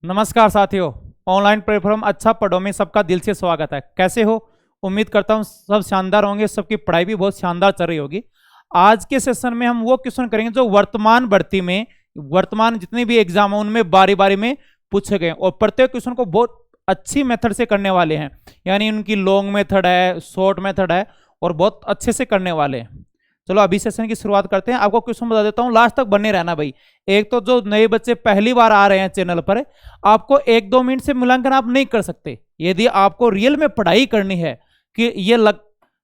नमस्कार साथियों। Online platform अच्छा पढ़ो में सबका दिल से स्वागत है। कैसे हो? उम्मीद करता हूँ सब शानदार होंगे। सबकी पढ़ाई भी बहुत शानदार चल रही होगी। आज के सेशन में हम वो क्वेश्चन करेंगे जो वर्तमान भर्ती में, वर्तमान जितने भी एग्जाम है उनमें बारी बारी में पूछे गए और प्रत्येक क्वेश्चन को बहुत अच्छी मेथड से करने वाले हैं। यानी उनकी लॉन्ग मेथड है, शॉर्ट मेथड है और बहुत अच्छे से करने वाले हैं। चलो अभी सेशन की शुरुआत करते हैं। आपको क्वेश्चन बता देता हूं, लास्ट तक बने रहना भाई। एक तो जो नए बच्चे पहली बार आ रहे हैं चैनल पर, आपको 1-2 मिनट से मूल्यांकन आप नहीं कर सकते। यदि आपको रियल में पढ़ाई करनी है कि ये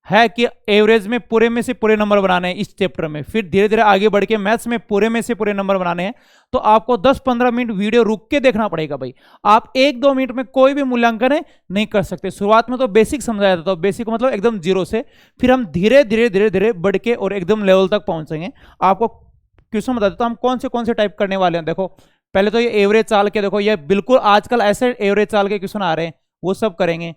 है कि एवरेज में पूरे में से पूरे नंबर बनाने हैं इस चैप्टर में, फिर धीरे धीरे आगे बढ़ के मैथ्स में पूरे में से पूरे नंबर बनाने हैं, तो आपको 10-15 मिनट वीडियो रुक के देखना पड़ेगा भाई। आप 1-2 मिनट में कोई भी मूल्यांकन नहीं कर सकते। शुरुआत में तो बेसिक समझाया जाता है, बेसिक मतलब एकदम जीरो से, फिर हम धीरे धीरे धीरे धीरे बढ़ के और एकदम लेवल तक पहुंचेंगे। आपको क्वेश्चन बता देता हूं हम कौन से टाइप करने वाले हैं। देखो पहले तो ये एवरेज चाल के, देखो ये बिल्कुल आजकल ऐसे एवरेज चाल के क्वेश्चन आ रहे हैं, वो सब करेंगे।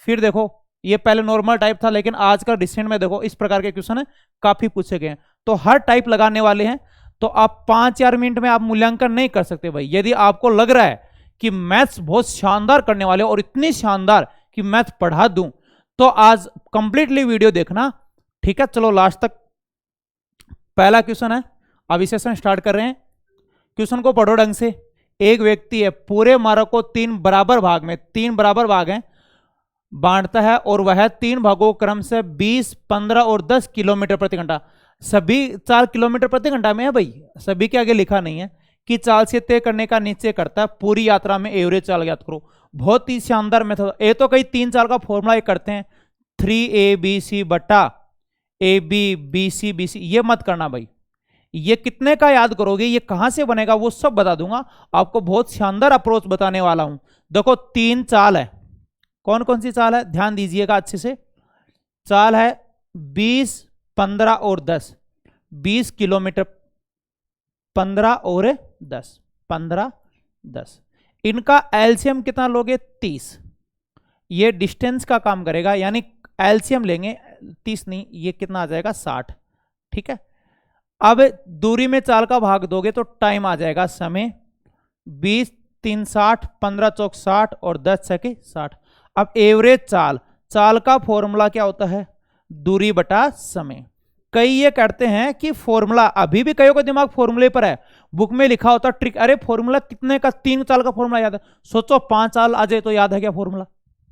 फिर देखो ये पहले नॉर्मल टाइप था, लेकिन आजकल रिसेंट में देखो इस प्रकार के क्वेश्चन काफी पूछे गए हैं, तो हर टाइप लगाने वाले हैं। तो आप 5-4 मिनट में आप मूल्यांकन नहीं कर सकते भाई। यदि आपको लग रहा है कि मैथ्स बहुत शानदार करने वाले और इतनी शानदार कि मैथ पढ़ा दूं, तो आज कंप्लीटली वीडियो देखना, ठीक है। चलो लास्ट तक। पहला क्वेश्चन है, अभी सेशन स्टार्ट कर रहे हैं। क्वेश्चन को पढ़ो ढंग से। एक व्यक्ति है, पूरे मार्ग को 3 बराबर भाग हैं बांटता है और वह 3 भागों क्रम से 20, 15 और 10 किलोमीटर प्रति घंटा, सभी 4 किलोमीटर प्रति घंटा में है भाई। सभी के आगे लिखा नहीं है कि चाल से तय करने का निश्चय करता है। पूरी यात्रा में एवरेज चाल ज्ञात करो। बहुत ही शानदार मेथड। ए तो कई 3 चाल का फॉर्मूला एक करते हैं, 3ABC बटा AB BC, ये मत करना भाई। ये कितने का याद करोगे, ये कहां से बनेगा, वो सब बता दूंगा आपको। बहुत शानदार अप्रोच बताने वाला हूं। देखो 3 चाल है। कौन कौन सी चाल है, ध्यान दीजिएगा अच्छे से। चाल है 20, 15 और 10। 20 किलोमीटर, 15 और 10, 15, 10। इनका एलसीएम कितना लोगे, 30। ये डिस्टेंस का काम करेगा, यानी एलसीएम लेंगे 30 नहीं, ये कितना आ जाएगा, 60। ठीक है। अब दूरी में चाल का भाग दोगे तो टाइम आ जाएगा, समय। 20 3 60, 15 चौक 60 और 10 छके 60। अब एवरेज चाल का फॉर्मूला क्या होता है, दूरी बटा समय। कई ये कहते हैं कि फॉर्मूला, अभी भी कईयों का दिमाग फॉर्मूले पर है, बुक में लिखा होता ट्रिक। अरे फॉर्मूला कितने का, 3 चाल का फॉर्मूला याद है। सोचो 5 चाल आ जाए तो याद है क्या फॉर्मूला?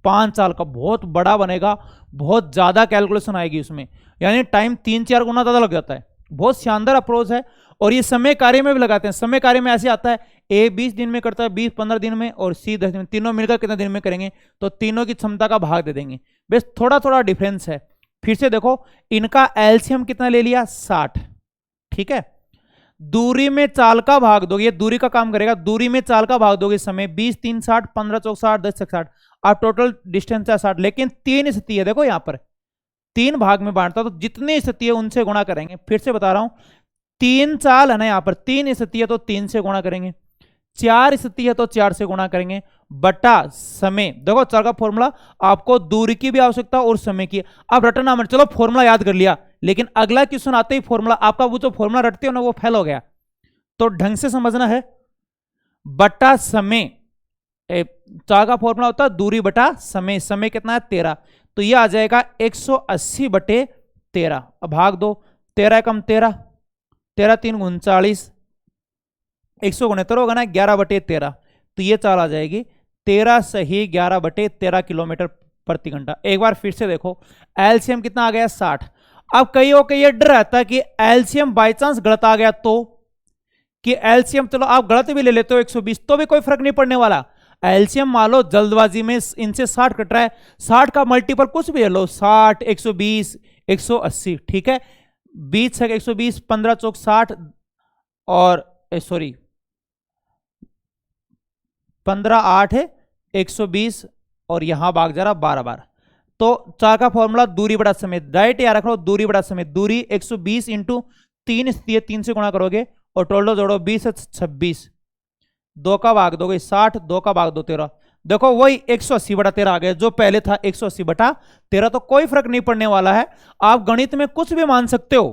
5 चाल का बहुत बड़ा बनेगा, बहुत ज्यादा कैलकुलेशन आएगी उसमें, यानी टाइम 3-4 गुना ज्यादा लग जाता है। बहुत शानदार अप्रोच है। और ये समय कार्य में भी लगाते हैं। समय कार्य में ऐसे आता है, ए 20 दिन में करता है, 20-15 दिन में, और सी 10 दिन में। तीनों मिलकर कितने दिन में करेंगे, तो तीनों की क्षमता का भाग दे देंगे। बस थोड़ा थोड़ा डिफरेंस है। फिर से देखो, इनका एलसीएम कितना ले लिया, 60। ठीक है। दूरी में चाल का भाग दोगे, ये दूरी का काम करेगा। दूरी में चाल का भाग दोगे समय, 20 3 60, 15 चौक 60, 10 छक 60। आप टोटल डिस्टेंस है 60, लेकिन 3 स्थिति है। देखो यहां पर 3 भाग में बांटता, तो जितनी स्थिति है उनसे गुणा करेंगे। फिर से बता रहा हूं, 3 चाल है ना, यहां पर 3 स्थिति है तो 3 से गुणा करेंगे, 4 स्थिति है तो 4 से गुणा करेंगे, बटा समय। देखो चाल का फॉर्मूला, आपको दूरी की भी आवश्यकता और समय की। अब रटना मत, चलो फॉर्मूला याद कर लिया, लेकिन अगला क्वेश्चन आते ही फॉर्मूला, आपका वो जो फॉर्मूला रटते हो ना वो फेल हो गया, तो ढंग से समझना है। बटा समय, चाल का फॉर्मूला होता है दूरी बटा समय। समय कितना है, 13, तो ये आ जाएगा 180 बटे 13। अब भाग दो, 13 कम 13, 13 3 39, 169 होगा ना, 11 बटे 13, तो ये चाल आ जाएगी 13 सही 11 बटे 13 किलोमीटर प्रति घंटा। एक बार फिर से देखो, एलसीएम कितना आ गया, 60। अब कईयों को ये डर रहता है कि एलसीएम बाई चांस गलत आ गया तो, कि एलसीएम, चलो आप गलत भी ले लेते हो 120 तो भी कोई फर्क नहीं पड़ने वाला। एलसीएम मान लो जल्दबाजी में इनसे 60 कट रहा है, 60 का मल्टीपल कुछ भी ले लो, 60 120 180। ठीक है। 20 है 120, 15 चौक 60 और सॉरी 15 8 है 120, और यहां भाग जा रहा 12 12। तो चार का फॉर्मूला दूरी बड़ा समय, राइट याद रख लो, दूरी बड़ा समय। दूरी 120 इंटू 3, 3 से गुणा करोगे और टोटल जोड़ो 20 है 26, 2 का भाग दोगे 60, 2 का भाग दो 13। देखो वही 180 बटा 13 आ गया, जो पहले था 180 बटा 13, तो कोई फर्क नहीं पड़ने वाला है। आप गणित में कुछ भी मान सकते हो,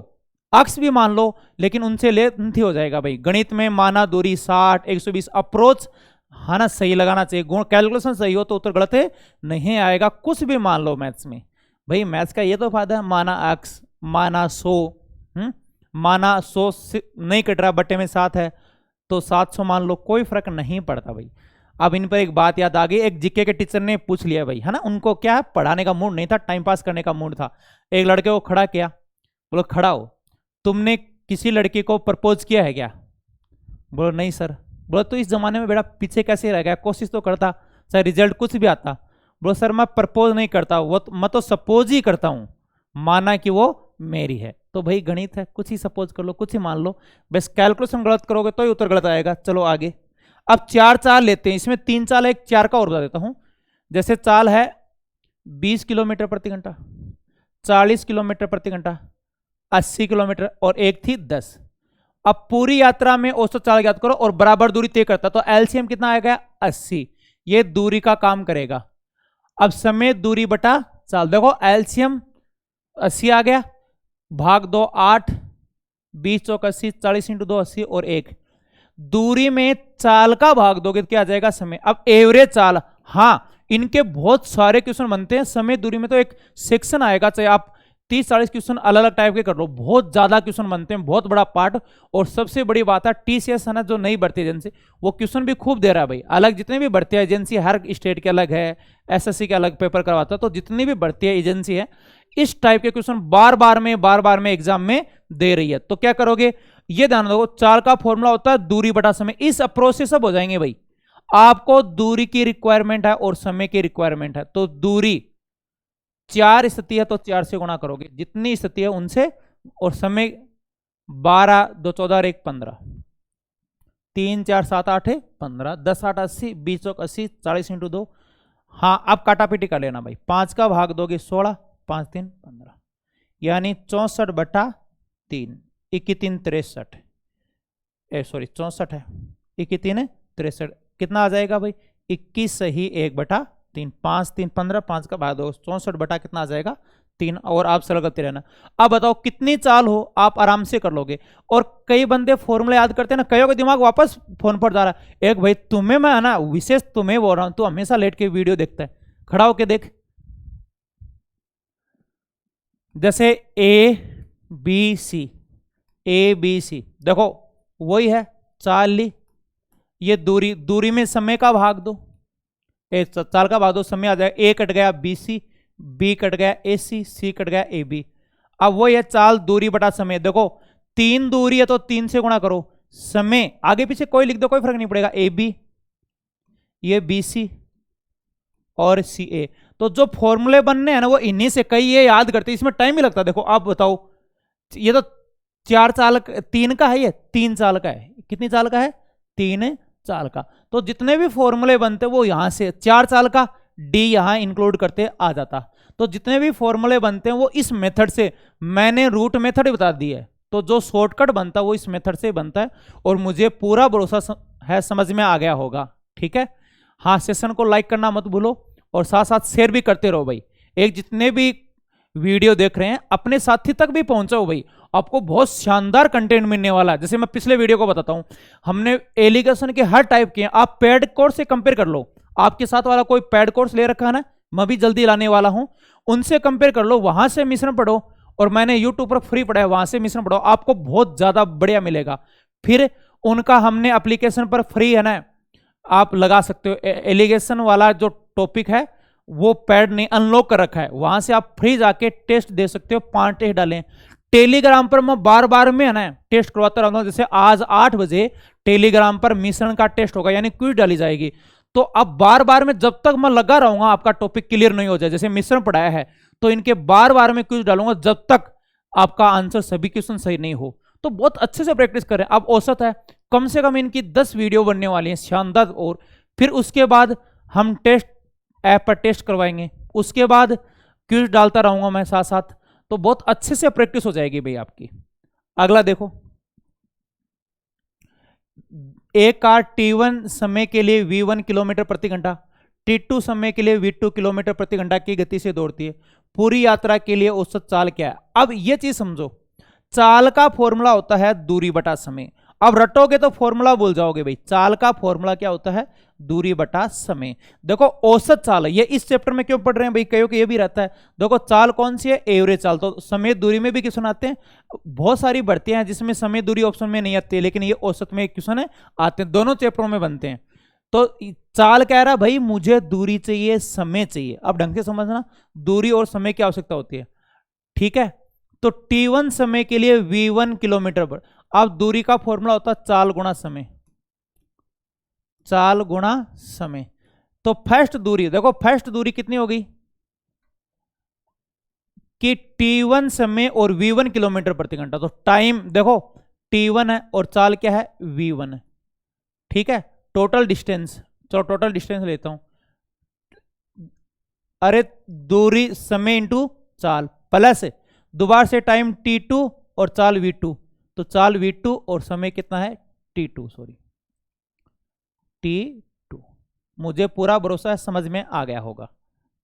अक्स भी मान लो, लेकिन उनसे लेंथी हो जाएगा भाई। गणित में माना दूरी 60 120, अप्रोच हाँ ना, सही लगाना चाहिए। गुण कैलकुलेशन सही हो तो उत्तर गलत है नहीं आएगा, कुछ भी मान लो मैथ्स में। भाई मैथ्स का ये तो फायदा है, माना x माना 100, माना 100 नहीं कट रहा, बट्टे में 7 है तो 700 मान लो, कोई फर्क नहीं पड़ता भाई। अब इन पर एक बात याद आ गई, एक जीके के टीचर ने पूछ लिया भाई, है ना, उनको क्या है, पढ़ाने का मूड नहीं था, टाइम पास करने का मूड था। एक लड़के को खड़ा किया, बोलो खड़ा हो, तुमने किसी लड़की को प्रपोज किया है क्या? बोलो नहीं सर। बोलो तो इस जमाने में बेटा पीछे कैसे रह गया, कोशिश तो करता, चाहे रिजल्ट कुछ भी आता। बोलो सर मैं प्रपोज नहीं करता, वो मैं तो सपोज ही करता हूं, माना कि वो मेरी है। तो भाई गणित है, कुछ ही सपोज कर लो, कुछ ही मान लो, बस कैलकुलेशन गलत करोगे तो ही उत्तर गलत आएगा। चलो आगे, अब 4 चाल लेते हैं, इसमें 3 चाल है, एक 4 का और बता देता हूं। जैसे चाल है 20 किलोमीटर प्रति घंटा, 40 किलोमीटर प्रति घंटा, 80 किलोमीटर और एक थी 10। अब पूरी यात्रा में औसत चाल ज्ञात करो और बराबर दूरी तय करता, तो एलसीएम कितना आएगा? 80। ये दूरी का काम करेगा। अब समय दूरी बटा चाल, देखो एलसीएम 80 आ गया, भाग 2 8, 20 चौक 80, 40 इंटू 2 80 और 1। दूरी में चाल का भाग दोगे तो क्या आ जाएगा? समय। अब एवरेज चाल, हाँ इनके बहुत सारे क्वेश्चन बनते हैं, समय दूरी में तो एक सेक्शन आएगा, चाहे आप 30-40 क्वेश्चन अलग अलग टाइप के कर लो, बहुत ज्यादा क्वेश्चन बनते हैं, बहुत बड़ा पार्ट। और सबसे बड़ी बात है टीसीएस है ना, जो नई भर्ती एजेंसी, वो क्वेश्चन भी खूब दे रहा है भाई। अलग जितने भी भर्ती एजेंसी, हर स्टेट के अलग है, एसएससी के अलग पेपर करवाता है, तो जितनी भी भर्ती एजेंसी है इस टाइप के क्वेश्चन बार बार में एग्जाम में दे रही है। तो क्या करोगे, ये ध्यान दो, चाल का फॉर्मूला होता है दूरी बटा समय। इस अप्रोच से सब हो जाएंगे भाई। आपको दूरी की रिक्वायरमेंट है और समय की रिक्वायरमेंट है, तो दूरी 4 स्थिति है तो 4 से गुणा करोगे, जितनी स्थिति है उनसे, और समय 12 2 14 और 1 15, 3 4 7 8 15, 10 8 80, 20 चौक 80, 40 इंटू 2। हाँ अब काटापीटी कर लेना भाई, 5 का भाग दोगे 16, 5 3 15, यानी 64 बटा 3, 21 3 63, सॉरी 64 है, 21 3 63, कितना आ जाएगा भाई? 21 सही 1 बटा 3, 5 3 15, 5 का भाग दो 64 बटा कितना आ जाएगा? 3। और आप सरल करते रहना। अब बताओ कितनी चाल हो, आप आराम से कर लोगे। और कई बंदे फॉर्मूला याद करते हैं ना, कईयों का दिमाग वापस फोन पर जा रहा है। एक भाई तुम्हें मैं ना विशेष तुम्हें बोल रहा हूं, तू हमेशा लेट के वीडियो देखता है, खड़ा होके देख। जैसे ए बी सी देखो वही है, चाल ली, ये दूरी में समय का भाग दो, चाल का भाग दो, समय आ जाएगा, ए कट गया बी सी, बी कट गया ए सी, सी कट गया ए बी। अब वो ये चाल दूरी बटा समय, देखो 3 दूरी है तो 3 से गुणा करो, समय आगे पीछे कोई लिख दो कोई फर्क नहीं पड़ेगा, ए बी, ये बी सी और सी ए। तो जो फॉर्मूले बनने हैं ना वो इन्हीं से, कई ये याद करते, इसमें टाइम ही लगता है। देखो आप बताओ, ये तो 4 चाल 3 का है, ये 3 चाल का है, कितनी चाल का है? 3 चाल का। तो जितने भी फॉर्मूले बनते वो यहां से, 4 चाल का डी यहां इंक्लूड करते आ जाता। तो जितने भी फॉर्मूले बनते हैं वो इस मेथड से, मैंने रूट मेथड बता दी है, तो जो शॉर्टकट बनता है वो इस मेथड से बनता है। और मुझे पूरा भरोसा है समझ में आ गया होगा, ठीक है। हाँ सेशन को लाइक करना मत भूलो और साथ साथ शेयर भी करते रहो भाई। एक जितने भी वीडियो देख रहे हैं अपने साथी तक भी पहुंचाओ भाई, आपको बहुत शानदार कंटेंट मिलने वाला है। जैसे मैं पिछले वीडियो को बताता हूं, हमने एलिगेशन के हर टाइप के, आप पेड कोर्स से कंपेयर कर लो, आपके साथ वाला कोई पेड कोर्स ले रखा है ना, मैं भी जल्दी लाने वाला हूं, उनसे कंपेयर कर लो, वहां से मिश्रण पढ़ो, और मैंने यूट्यूब पर फ्री पढ़ा है वहां से मिश्रण पढ़ो, आपको बहुत ज्यादा बढ़िया मिलेगा। फिर उनका हमने एप्लीकेशन पर फ्री है ना, आप लगा सकते हो, एलिगेशन वाला जो टॉपिक है वो पेड ने अनलॉक कर रखा है, वहां से आप फ्री जाके टेस्ट दे सकते हो, 5 टेस्ट डालें। टेलीग्राम पर मैं बार बार में है ना टेस्ट करवाता रहता हूं, जैसे आज 8 बजे टेलीग्राम पर मिश्रण का टेस्ट होगा, यानी क्विज डाली जाएगी। तो अब बार बार में जब तक मैं लगा रहूंगा आपका टॉपिक क्लियर नहीं हो जाए, जैसे मिश्रण पढ़ाया है तो इनके बार बार में क्विज डालूंगा जब तक आपका आंसर सभी क्वेश्चन सही नहीं हो। तो बहुत अच्छे से प्रैक्टिस करें। अब औसत है कम से कम इनकी 10 वीडियो बनने वाली हैं शानदार, और फिर उसके बाद हम टेस्ट ऐप पर टेस्ट करवाएंगे, उसके बाद क्विज डालता रहूंगा मैं साथ साथ, तो बहुत अच्छे से प्रैक्टिस हो जाएगी भाई आपकी। अगला देखो, एक कार T1 समय के लिए V1 किलोमीटर प्रति घंटा, T2 समय के लिए V2 किलोमीटर प्रति घंटा की गति से दौड़ती है, पूरी यात्रा के लिए औसत चाल क्या है? अब ये चीज समझो, चाल का फॉर्मूला होता है दूरी बटा समय। अब रटोगे तो फॉर्मूला भूल जाओगे भाई। चाल का फॉर्मूला क्या होता है? दूरी बटा समय। देखो औसत चाल है ये, इस चैप्टर में क्यों पढ़ रहे हैं भाई, कईयों को ये भी रहता है। देखो चाल कौन सी है? एवरेज चाल। तो समय दूरी में भी क्वेश्चन आते हैं, बहुत सारी भर्तियां हैं जिसमें समय दूरी ऑप्शन में नहीं आती है, लेकिन ये औसत में क्वेश्चन है आते हैं, दोनों चैप्टरों में बनते हैं। तो चाल कह रहा भाई मुझे दूरी चाहिए, समय चाहिए। अब ढंग से समझना, दूरी और समय की आवश्यकता होती है, ठीक है। तो t1 समय के लिए v1 किलोमीटर पर। अब दूरी का फॉर्मूला होता है चाल गुणा समय, चाल गुणा समय। तो फर्स्ट दूरी, देखो फर्स्ट दूरी कितनी होगी कि t1 समय और v1 किलोमीटर प्रति घंटा। तो टाइम देखो t1 है और चाल क्या है? v1 है, ठीक है। टोटल डिस्टेंस, चलो टोटल डिस्टेंस लेता हूं, अरे दूरी समय इंटू चाल प्लस दोबारा से टाइम t2 और चाल v2। तो चाल v2 और समय कितना है? t2, sorry t2। मुझे पूरा भरोसा है समझ में आ गया होगा,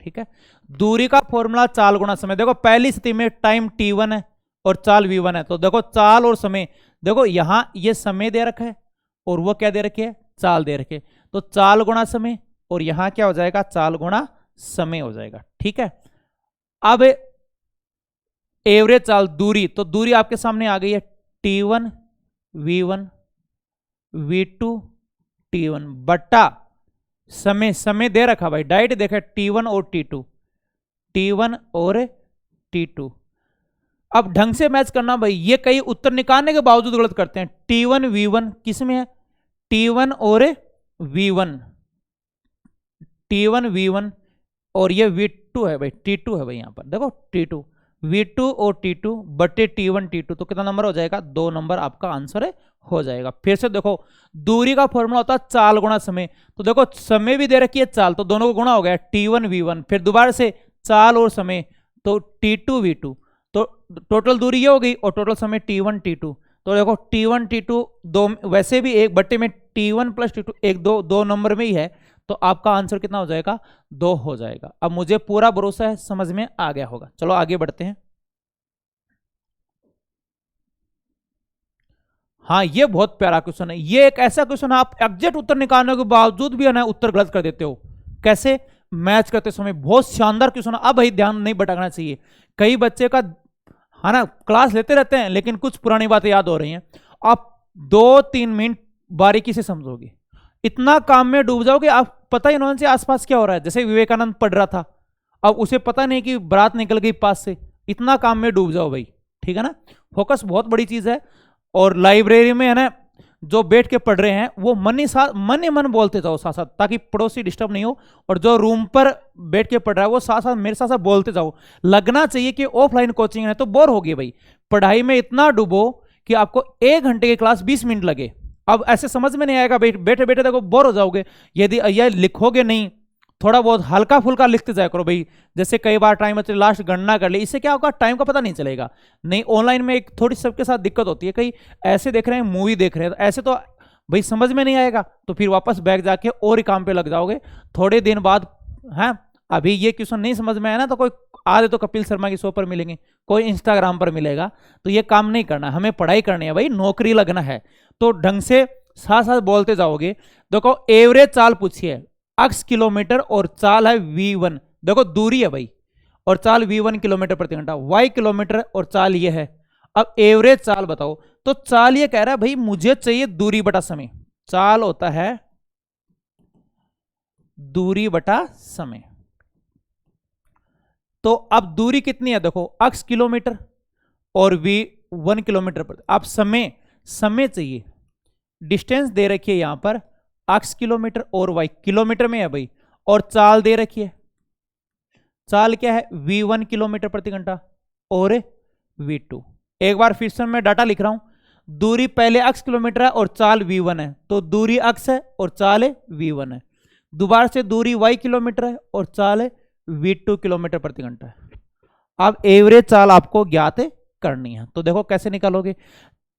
ठीक है। दूरी का फॉर्मूला चाल गुणा समय। देखो पहली स्थिति में टाइम t1 है और चाल v1 है, तो देखो चाल और समय, देखो यहां ये समय दे रखा है और वो क्या दे रखी है? चाल दे रखे। तो चाल गुणा समय, और यहां क्या हो जाएगा? चाल गुणा समय हो जाएगा, ठीक है। अब एवरेज चाल दूरी, तो दूरी आपके सामने आ गई है t1 v1 v2 t1 बट्टा समय, समय दे रखा भाई डायरेक्ट देखा t1 और t2, t1 और t2। अब ढंग से मैच करना भाई, ये कई उत्तर निकालने के बावजूद गलत करते हैं। t1 v1 किस में है? t1 और v1, t1 v1 और ये v2 है भाई, t2 है भाई यहां पर देखो t2, v2 और t2 बटे t1 t2। तो कितना नंबर हो जाएगा? 2 नंबर आपका आंसर है, हो जाएगा। फिर से देखो दूरी का फॉर्मूला होता है चाल गुणा समय। तो देखो समय भी दे रखी है चाल, तो दोनों को गुणा हो गया t1 v1, फिर दोबारा से चाल और समय तो t2 v2। तो टोटल दूरी ये हो गई और टोटल समय t1 t2। तो देखो t1 t2 दो, वैसे भी एक बट्टे में t1 प्लस t2 एक दो नंबर में ही है, तो आपका आंसर कितना हो जाएगा? 2 हो जाएगा। अब मुझे पूरा भरोसा है समझ में आ गया होगा। चलो आगे बढ़ते हैं। हाँ ये बहुत प्यारा क्वेश्चन है, ये एक ऐसा क्वेश्चन है आप एग्जैक्ट उत्तर निकालने के बावजूद भी है ना उत्तर गलत कर देते हो। कैसे? मैच करते समय। बहुत शानदार क्वेश्चन है। अब भाई ध्यान नहीं भटकना चाहिए, कई बच्चे का है ना क्लास लेते रहते हैं लेकिन कुछ पुरानी बातें याद हो रही हैं। आप 2-3 मिनट बारीकी से समझोगे, इतना काम में डूब जाओगे आप, पता ही नहीं से आसपास क्या हो रहा है। जैसे विवेकानंद पढ़ रहा था, अब उसे पता नहीं कि बारात निकल गई पास से, इतना काम में डूब जाओ भाई, ठीक है ना। फोकस बहुत बड़ी चीज है। और लाइब्रेरी में है ना जो बैठ के पढ़ रहे हैं वो मन ही मन बोलते जाओ साथ साथ, ताकि पड़ोसी डिस्टर्ब नहीं हो। और जो रूम पर बैठ के पढ़ रहा है वो साथ साथ मेरे साथ साथ बोलते जाओ। लगना चाहिए कि ऑफलाइन कोचिंग है तो बोर होगी भाई, पढ़ाई में इतना डूबो कि आपको 1 घंटे की क्लास 20 मिनट लगे। अब ऐसे समझ में नहीं आएगा, बैठे बैठे देखो बोर हो जाओगे। यदि यह लिखोगे नहीं, थोड़ा बहुत हल्का फुल्का लिखते जाया करो भाई। जैसे कई बार टाइम बचे लास्ट गणना कर ले, इससे क्या होगा? टाइम का पता नहीं चलेगा। नहीं ऑनलाइन में एक थोड़ी सबके साथ दिक्कत होती है, कई ऐसे देख रहे हैं मूवी देख रहे हैं, तो ऐसे तो भाई समझ में नहीं आएगा, तो फिर वापस बैग जाके और ही काम पे लग जाओगे थोड़े दिन बाद। है अभी ये क्वेश्चन नहीं समझ में आया ना, तो कोई आधे तो कपिल शर्मा की शो पर मिलेंगे, कोई इंस्टाग्राम पर मिलेगा। तो ये काम नहीं करना, हमें पढ़ाई करनी है भाई, नौकरी लगना है। तो ढंग से साथ साथ बोलते जाओगे। देखो एवरेज चाल पूछिए, अक्स किलोमीटर और चाल है v1, देखो दूरी है भाई, और चाल v1 किलोमीटर प्रति घंटा, y किलोमीटर और चाल ये है। अब एवरेज चाल बताओ। तो चाल ये कह रहा है भाई मुझे चाहिए दूरी बटा समय। चाल होता है दूरी बटा समय। तो अब दूरी कितनी है? देखो अक्स किलोमीटर और v1 किलोमीटर पर। अब समय, समय चाहिए, डिस्टेंस दे रखी है यहां पर अक्स किलोमीटर और y किलोमीटर में है भाई, और चाल दे रखी है। चाल क्या है? v1 किलोमीटर प्रति घंटा और v2। एक बार फिर से मैं डाटा लिख रहा हूं, दूरी पहले अक्स किलोमीटर है और चाल v1 है, तो दूरी अक्स है और चाल v1 है। दोबारा से दूरी y किलोमीटर है और चाल v2 किलोमीटर प्रति घंटा है। अब एवरेज चाल आपको ज्ञात करनी है, तो देखो कैसे निकालोगे।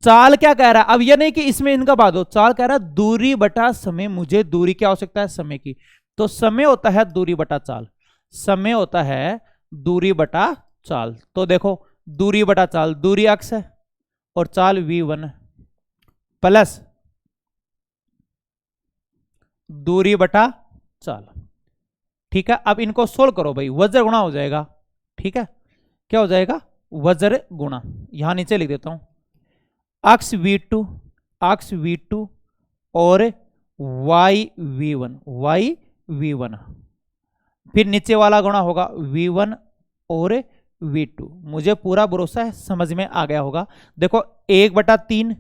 चाल क्या कह रहा है? अब यह नहीं कि इसमें इनका बात हो, चाल कह रहा है दूरी बटा समय, मुझे दूरी की आवश्यकता है समय की। तो समय होता है दूरी बटा चाल, समय होता है दूरी बटा चाल। तो देखो दूरी बटा चाल, दूरी अक्स है और चाल v1 है, प्लस दूरी बटा चाल। ठीक है, अब इनको सोल्व करो भाई, वज्र गुणा हो जाएगा। ठीक है, क्या हो जाएगा, वज्र गुणा। यहां नीचे लिख देता हूं, अक्स v2, अक्स v2 और वाई v1, फिर नीचे वाला गुणा होगा v1 और v2। मुझे पूरा भरोसा है समझ में आ गया होगा। देखो 1/3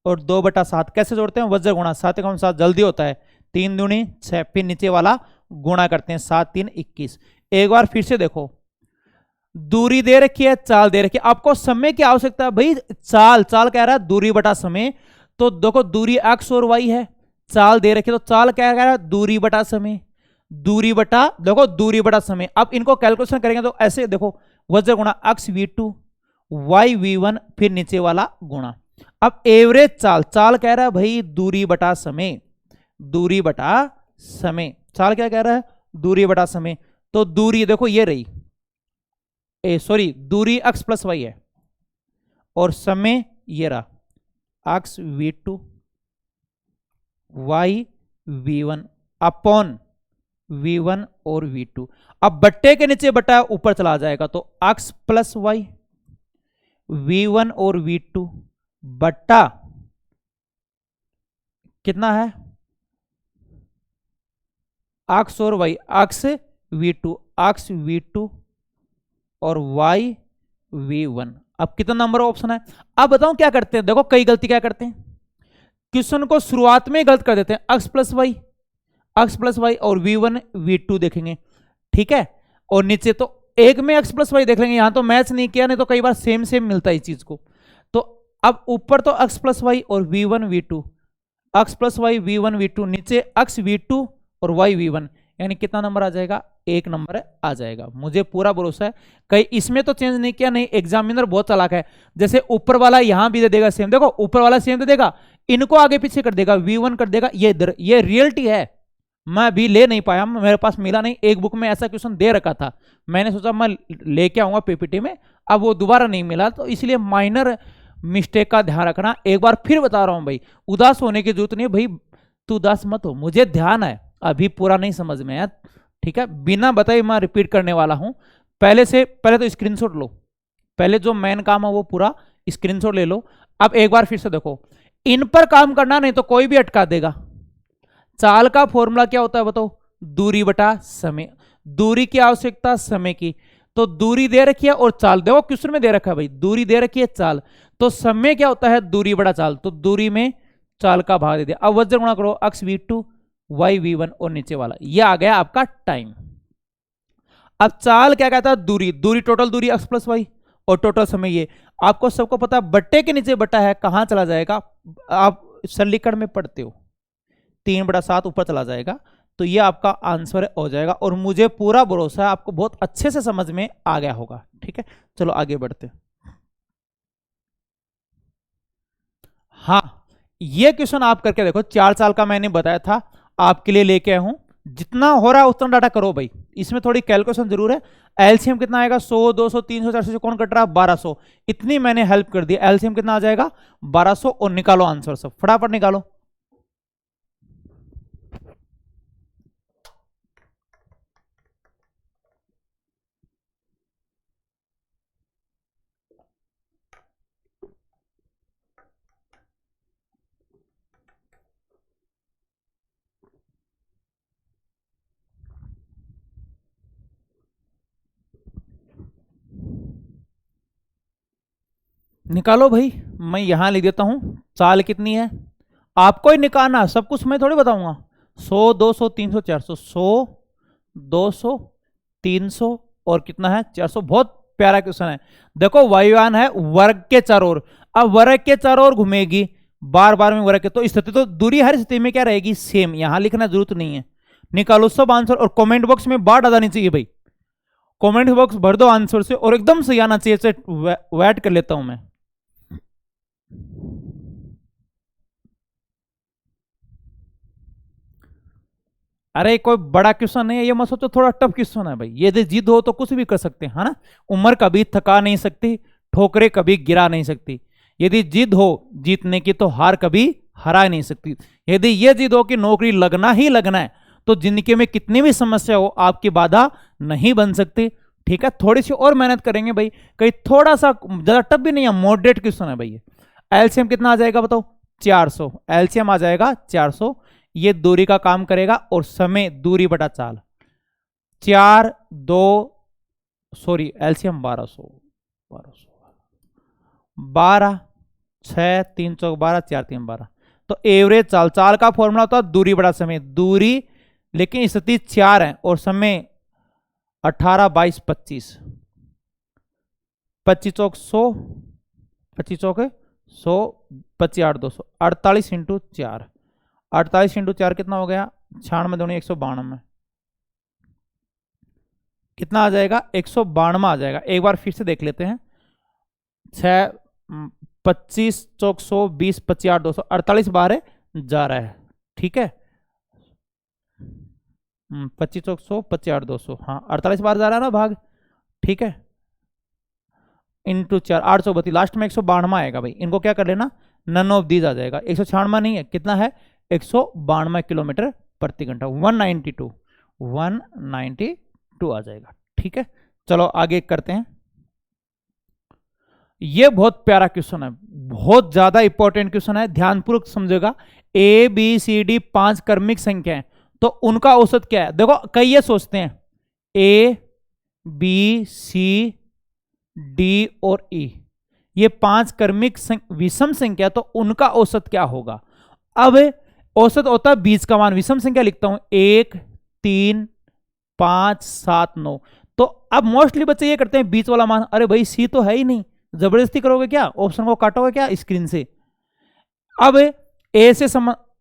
और 2/7 कैसे जोड़ते हैं, वज्र गुणा, 7 कौन सा जल्दी होता है, 3 दूनी 6, फिर नीचे वाला गुणा करते हैं, 7 3 21। एक बार फिर से देखो, दूरी दे रखी है, चाल दे रखी है, आपको समय की आवश्यकता है भाई। चाल कह रहा है दूरी बटा समय, तो देखो दूरी x और y है, चाल दे रखी है, तो चाल क्या कह रहा है, दूरी बटा समय, दूरी बटा, देखो दूरी बटा समय। अब इनको कैलकुलेशन करेंगे तो ऐसे देखो, वज्र गुणा x v2 y v1, फिर नीचे वाला गुणा। अब एवरेज चाल कह रहा है भाई दूरी बटा समय, दूरी बटा समय, चाल क्या कह रहा है, दूरी बटा समय। तो दूरी देखो ये रही, सॉरी दूरी x प्लस वाई है और समय ये रहा x v2 y v1 upon v1 और v2। अब बट्टे के नीचे बटा ऊपर चला जाएगा, तो x प्लस वाई v1 और v2 बट्टा कितना है, x और y, x v2 और y v1। अब कितना नंबर ऑप्शन है। अब बताऊं क्या करते हैं, देखो कई गलती क्या करते हैं, क्वेश्चन को शुरुआत में गलत कर देते हैं, x प्लस वाई और v1 v2 देखेंगे। ठीक है, और नीचे तो एक में x प्लस वाई देख लेंगे, यहां तो मैच नहीं किया, नहीं तो कई बार सेम मिलता है इस चीज को। तो अब ऊपर तो x प्लस वाई और v1 v2, x plus Y v1 v2, नीचे x v2 और y v1, यानी कितना नंबर आ जाएगा, 1 नंबर आ जाएगा। मुझे पूरा भरोसा है, कहीं इसमें तो चेंज नहीं किया, नहीं एग्जामिनर बहुत चालाक है, जैसे ऊपर वाला यहां भी दे देगा सेम, देखो ऊपर वाला सेम दे देगा, इनको आगे पीछे कर देगा, v1 कर देगा, ये इधर, ये रियलिटी है। मैं भी ले नहीं पाया, मेरे पास मिला नहीं, एक बुक में ऐसा क्वेश्चन दे रखा था, मैंने सोचा मैं लेके आऊंगा पीपीटी में, अब वो दोबारा नहीं मिला, तो इसलिए माइनर मिस्टेक का ध्यान रखना। एक बार फिर बता रहा हूं भाई, उदास होने की जरूरत नहीं भाई, तू उदास मत हो, मुझे ध्यान है, अभी पूरा नहीं समझ में आया। ठीक है, बिना बताए मैं रिपीट करने वाला हूं, पहले तो स्क्रीनशॉट लो, पहले जो मेन काम है वो पूरा स्क्रीनशॉट ले लो। अब एक बार फिर से देखो, इन पर काम करना, नहीं तो कोई भी अटका देगा। चाल का फॉर्मूला क्या होता है बताओ, दूरी बटा समय, दूरी की आवश्यकता समय की, तो दूरी दे रखी है और चाल, देखो क्वेश्चन में दे रखा है भाई, दूरी दे रखी है चाल, तो समय क्या होता है, दूरी बटा चाल, तो दूरी में चाल का भाग दे दिया। अब वज्र गुणा करो, x v2 y v1 और नीचे वाला, ये आ गया आपका टाइम। अब चाल क्या कहता है, दूरी टोटल दूरी x प्लस वाई और टोटल समय ये, आपको सबको पता है बट्टे के नीचे बट्टा है, कहां चला जाएगा, आप सरलीकरण में पढ़ते हो, 3/7 ऊपर चला जाएगा, तो ये आपका आंसर हो जाएगा। और मुझे पूरा भरोसा है आपको बहुत अच्छे से समझ में आ गया होगा। ठीक है, चलो आगे बढ़ते। हाँ, ये क्वेश्चन आप करके देखो, 4 साल का मैंने बताया था, आपके लिए लेके आया हूं, जितना हो रहा है उतना डाटा करो भाई, इसमें थोड़ी कैलकुलेशन जरूर है। एलसीएम कितना आएगा, 100 200 300 400 से कौन कट रहा है, 1200, इतनी मैंने हेल्प कर दी। एलसीएम कितना आ जाएगा, 1200, और निकालो आंसर, सब फटाफट निकालो। निकालो भाई, मैं यहां लिख देता हूं, चाल कितनी है आपको ही निकालना, सब कुछ मैं थोड़ी बताऊंगा। 100 200 300 400, 100 200 300 और कितना है 400। बहुत प्यारा क्वेश्चन है। देखो वायुयान है वर्ग के चारों ओर, अब वर्ग के चारों ओर घूमेगी, बार बार में वर्ग के, तो स्थिति तो दूरी हर स्थिति में क्या रहेगी, सेम, यहां लिखना जरूरत नहीं है। निकालो सब आंसर, और कमेंट बॉक्स में बाढ़ आ जानी चाहिए भाई, कमेंट बॉक्स भर दो आंसर से, और एकदम सही आना चाहिए। वेट कर लेता हूं मैं। अरे कोई बड़ा क्वेश्चन नहीं है, ये मत सोचो थोड़ा टफ क्वेश्चन है भाई, ये जिद हो तो कुछ भी कर सकते हैं, है ना। उम्र कभी थका नहीं सकती, ठोकरे कभी गिरा नहीं सकती, यदि जिद हो जीतने की तो हार कभी हरा नहीं सकती। यदि यह जिद हो कि नौकरी लगना ही लगना है तो जिंदगी में कितनी भी समस्या हो आपकी बाधा नहीं बन सकती। ठीक है, थोड़ी सी और मेहनत करेंगे भाई, कहीं थोड़ा सा ज्यादा टफ भी नहीं है, मॉडरेट क्वेश्चन है भाई। एलसीएम कितना आ जाएगा बताओ, 400। एलसीएम आ जाएगा 400। ये दूरी का काम करेगा और समय दूरी बटा चाल, 4 2 सॉरी एलसीएम 1200 12 6 3 चौक 12 4 3 12। तो एवरेज चाल, चाल का फॉर्मूला होता है दूरी बटा समय, दूरी लेकिन स्थिति 4 है और समय 18 22 25, 25 चौक 100, 25 चौक 100, 25 8 200, 48 इंटू 4, 48 इंटू 4 कितना हो गया, 96 दूनी 192, कितना आ जाएगा 192 आ जाएगा। एक बार फिर से देख लेते हैं, 6 25 चौक 100 20 25 8 200, 48 बार जा रहा है। ठीक है, 25 चौक 100 25 8 200, हाँ 48 बार जा रहा है ना भाग। ठीक है, इंटू 4 832, लास्ट में 192 आएगा भाई। इनको क्या कर लेना, नन ऑफ दीज आ जाएगा। 196 नहीं है, कितना है 192 किलोमीटर प्रति घंटा, 192 आ जाएगा। ठीक है, चलो आगे करते हैं। ये बहुत प्यारा क्वेश्चन है, बहुत ज्यादा इंपॉर्टेंट क्वेश्चन है, ध्यानपूर्वक समझेगा। ए बी सी डी 5 क्रमिक संख्या है तो उनका औसत क्या है। देखो कई ये सोचते हैं ए बी सी डी और ई, ये 5 क्रमिक विषम संख्या, तो उनका औसत क्या होगा। अब औसत होता है बीच का मान, विषम संख्या लिखता हूं 1 3 5 7 9। तो अब मोस्टली बच्चे ये करते हैं बीच वाला मान, अरे भाई सी तो है ही नहीं, जबरदस्ती करोगे क्या, ऑप्शन को काटोगे क्या स्क्रीन से। अब ए से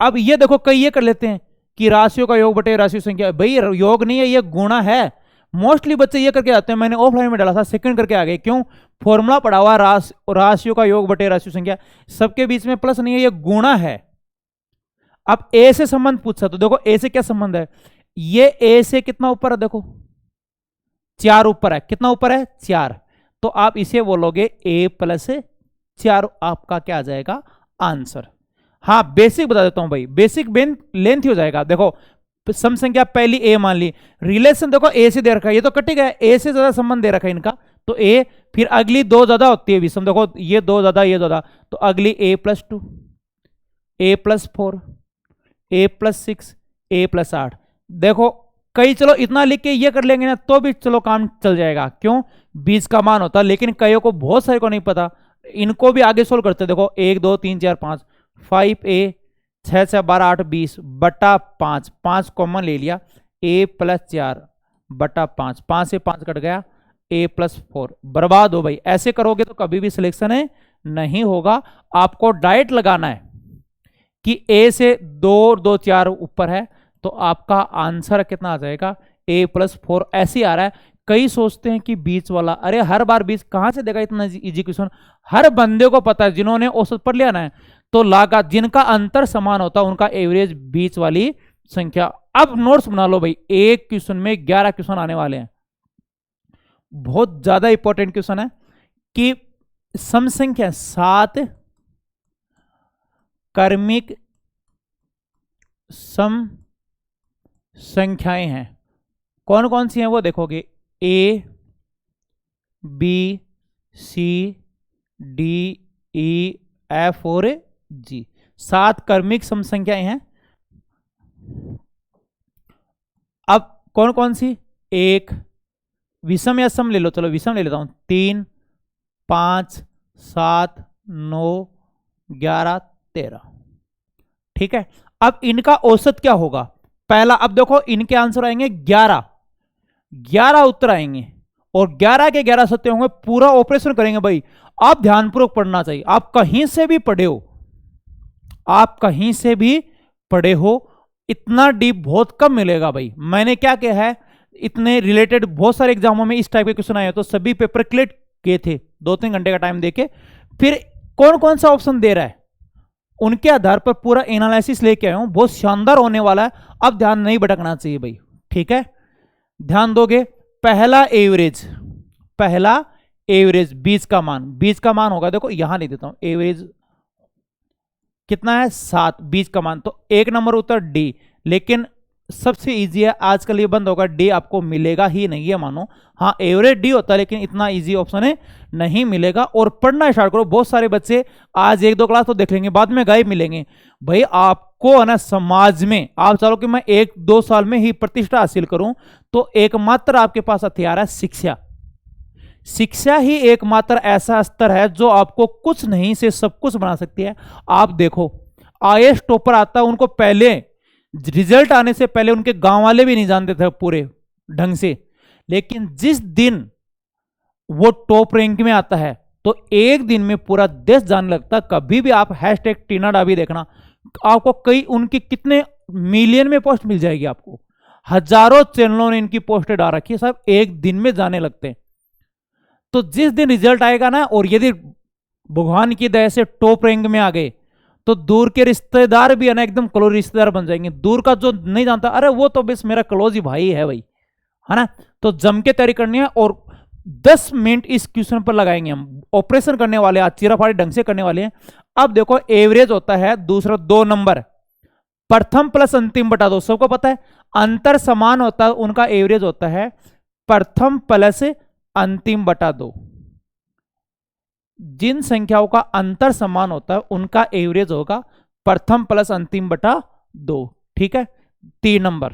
अब ये देखो कई ये कर लेते हैं कि राशियों का योग बटे राशियों संख्या, भाई योग नहीं है ये गुणा है। मोस्टली बच्चे ये करके आते हैं, मैंने ऑफलाइन में डाला था सेकंड करके आ गए, क्यों, फॉर्मूला पढ़ा हुआ राशियों का योग बटे राशियों संख्या, सबके बीच में प्लस नहीं है, ये गुणा है। अब ए से संबंध पूछा तो देखो ए से क्या संबंध है, ये ए से कितना ऊपर है, देखो 4 ऊपर है, कितना ऊपर है 4, तो आप इसे बोलोगे a प्लस 4, आपका क्या आ जाएगा आंसर। हाँ बेसिक बता देता हूं भाई, बेसिक लेंथ ही हो जाएगा। देखो सम संख्या पहली a मान ली, रिलेशन देखो a से दे रखा है, ये तो कटेगा, a से ज्यादा संबंध दे रखा है इनका, तो a, फिर अगली 2 ज्यादा होती है विषम, देखो ये 2 ज्यादा ये ज्यादा, तो अगली a plus 2 a plus 4 a plus 6 a plus 8। देखो कई चलो इतना लिख के ये कर लेंगे ना तो भी चलो काम चल जाएगा, क्यों, बीच का मान होता है। लेकिन कईयों को बहुत सारे को नहीं पता, इनको भी आगे सोल्व करते। देखो 1 2 3 4 5 5a 6 6 12 8 20 बटा 5, 5 कॉमन ले लिया, a प्लस 4 बटा 5, 5 से 5 कट गया, a प्लस 4, बर्बाद हो भाई। ऐसे करोगे तो कभी भी सिलेक्शन है नहीं होगा। आपको डाइट लगाना है कि a से 2 2 4 ऊपर है, तो आपका आंसर कितना आ जाएगा a प्लस 4, ऐसे आ रहा है। कई सोचते हैं कि बीच वाला, अरे हर बार बीच कहां से देगा, इतना इजी क्वेश्चन हर बंदे को पता है, जिन्होंने औसत पढ़ लिया ना, तो लागत जिनका अंतर समान होता है उनका एवरेज बीच वाली संख्या। अब नोट्स बना लो भाई, एक क्वेश्चन में 11 क्वेश्चन आने वाले हैं, बहुत ज्यादा इंपॉर्टेंट क्वेश्चन है कि सम संख्या 7 क्रमिक सम संख्याएं हैं, कौन कौन सी हैं वो देखोगे, A B C D E F और जी, 7 क्रमिक सम संख्याएं हैं। अब कौन कौन सी, एक विषम या सम ले लो, चलो विषम ले लेता हूं, 3 5 7 9 11 13। ठीक है, अब इनका औसत क्या होगा पहला, अब देखो इनके आंसर आएंगे 11 उत्तर आएंगे और 11 के 11 सत्य होंगे, पूरा ऑपरेशन करेंगे भाई। आप ध्यानपूर्वक पढ़ना चाहिए, आप कहीं से भी पढ़े हो, आप कहीं से भी पढ़े हो, इतना डीप बहुत कम मिलेगा भाई। मैंने क्या किया है, इतने रिलेटेड बहुत सारे एग्जामों में इस टाइप के क्वेश्चन आए तो सभी पेपर क्लियर किए थे, 2-3 घंटे का टाइम देके, फिर कौन कौन सा ऑप्शन दे रहा है उनके आधार पर पूरा एनालिसिस लेके आया हूं, बहुत शानदार होने वाला है। अब ध्यान नहीं भटकना चाहिए भाई, ठीक है, ध्यान दोगे। पहला एवरेज बीच का मान होगा, देखो यहां नहीं देता हूं, एवरेज कितना है 7, बीच का मान, तो एक नंबर उत्तर डी। लेकिन सबसे इजी है, आजकल ये बंद होगा, डी आपको मिलेगा ही नहीं है मानो। हाँ एवरेज डी होता है, लेकिन इतना इजी ऑप्शन है नहीं मिलेगा। और पढ़ना स्टार्ट करो, बहुत सारे बच्चे आज 1-2 क्लास तो देख लेंगे, बाद में गायब मिलेंगे। भाई आपको है ना समाज में, आप चाहो कि मैं 1-2 साल में ही प्रतिष्ठा हासिल करूं, तो एकमात्र आपके पास हथियार है शिक्षा। शिक्षा ही एकमात्र ऐसा स्तर है जो आपको कुछ नहीं से सब कुछ बना सकती है। आप देखो आईएएस टॉपर आता है, उनको पहले रिजल्ट आने से पहले उनके गांव वाले भी नहीं जानते थे पूरे ढंग से, लेकिन जिस दिन वो टॉप रैंक में आता है तो एक दिन में पूरा देश जानने लगता है। कभी भी आप हैशटैग टीना डाबी देखना, आपको कई उनकी कितने मिलियन में पोस्ट मिल जाएगी, आपको हजारों चैनलों ने इनकी पोस्टें डाल रखी है, सब एक दिन में जाने लगते हैं। तो जिस दिन रिजल्ट आएगा ना, और यदि भगवान की दया से टॉप रैंक में आ गए, तो दूर के रिश्तेदार भी है ना एकदम क्लोज रिश्तेदार बन जाएंगे। दूर का जो नहीं जानता, अरे वो तो बस मेरा क्लोज ही भाई है भाई, है ना। तो जम के तैयारी करनी है, और 10 मिनट इस क्वेश्चन पर लगाएंगे हम। ऑपरेशन करने वाले आज चीराफाड़ी ढंग से करने वाले हैं। अब देखो एवरेज होता है दूसरा 2 नंबर, प्रथम प्लस अंतिम बटा 2, सबको पता है। अंतर समान होता है, उनका एवरेज होता है प्रथम प्लस अंतिम बटा 2। जिन संख्याओं का अंतर समान होता है उनका एवरेज होगा प्रथम प्लस अंतिम बटा 2। ठीक है, 3 नंबर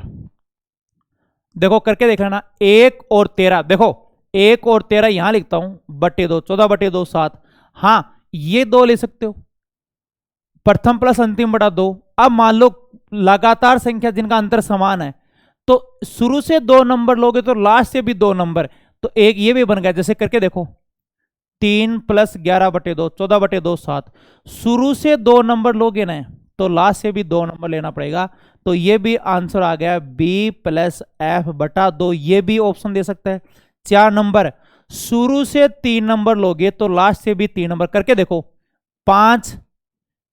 देखो करके देख लेना। 1 और 13, देखो 1 और 13 यहां लिखता हूं, बटे 2, 14 बटे 2 7। हाँ ये 2 ले सकते हो, प्रथम प्लस अंतिम बटा 2। अब मान लो लगातार संख्या जिनका अंतर समान है, तो शुरू से 2 नंबर लोगे तो लास्ट से भी 2 नंबर, तो एक ये भी बन गया। जैसे करके देखो 3 प्लस 11 बटे 2, 14 बटे 2 7। शुरू से 2 नंबर लोगे ना, तो लास्ट से भी 2 नंबर लेना पड़ेगा। तो ये भी आंसर आ गया बी प्लस एफ बटा 2, ये भी ऑप्शन दे सकता है। 4 नंबर, शुरू से 3 नंबर लोगे तो लास्ट से भी 3 नंबर। करके देखो 5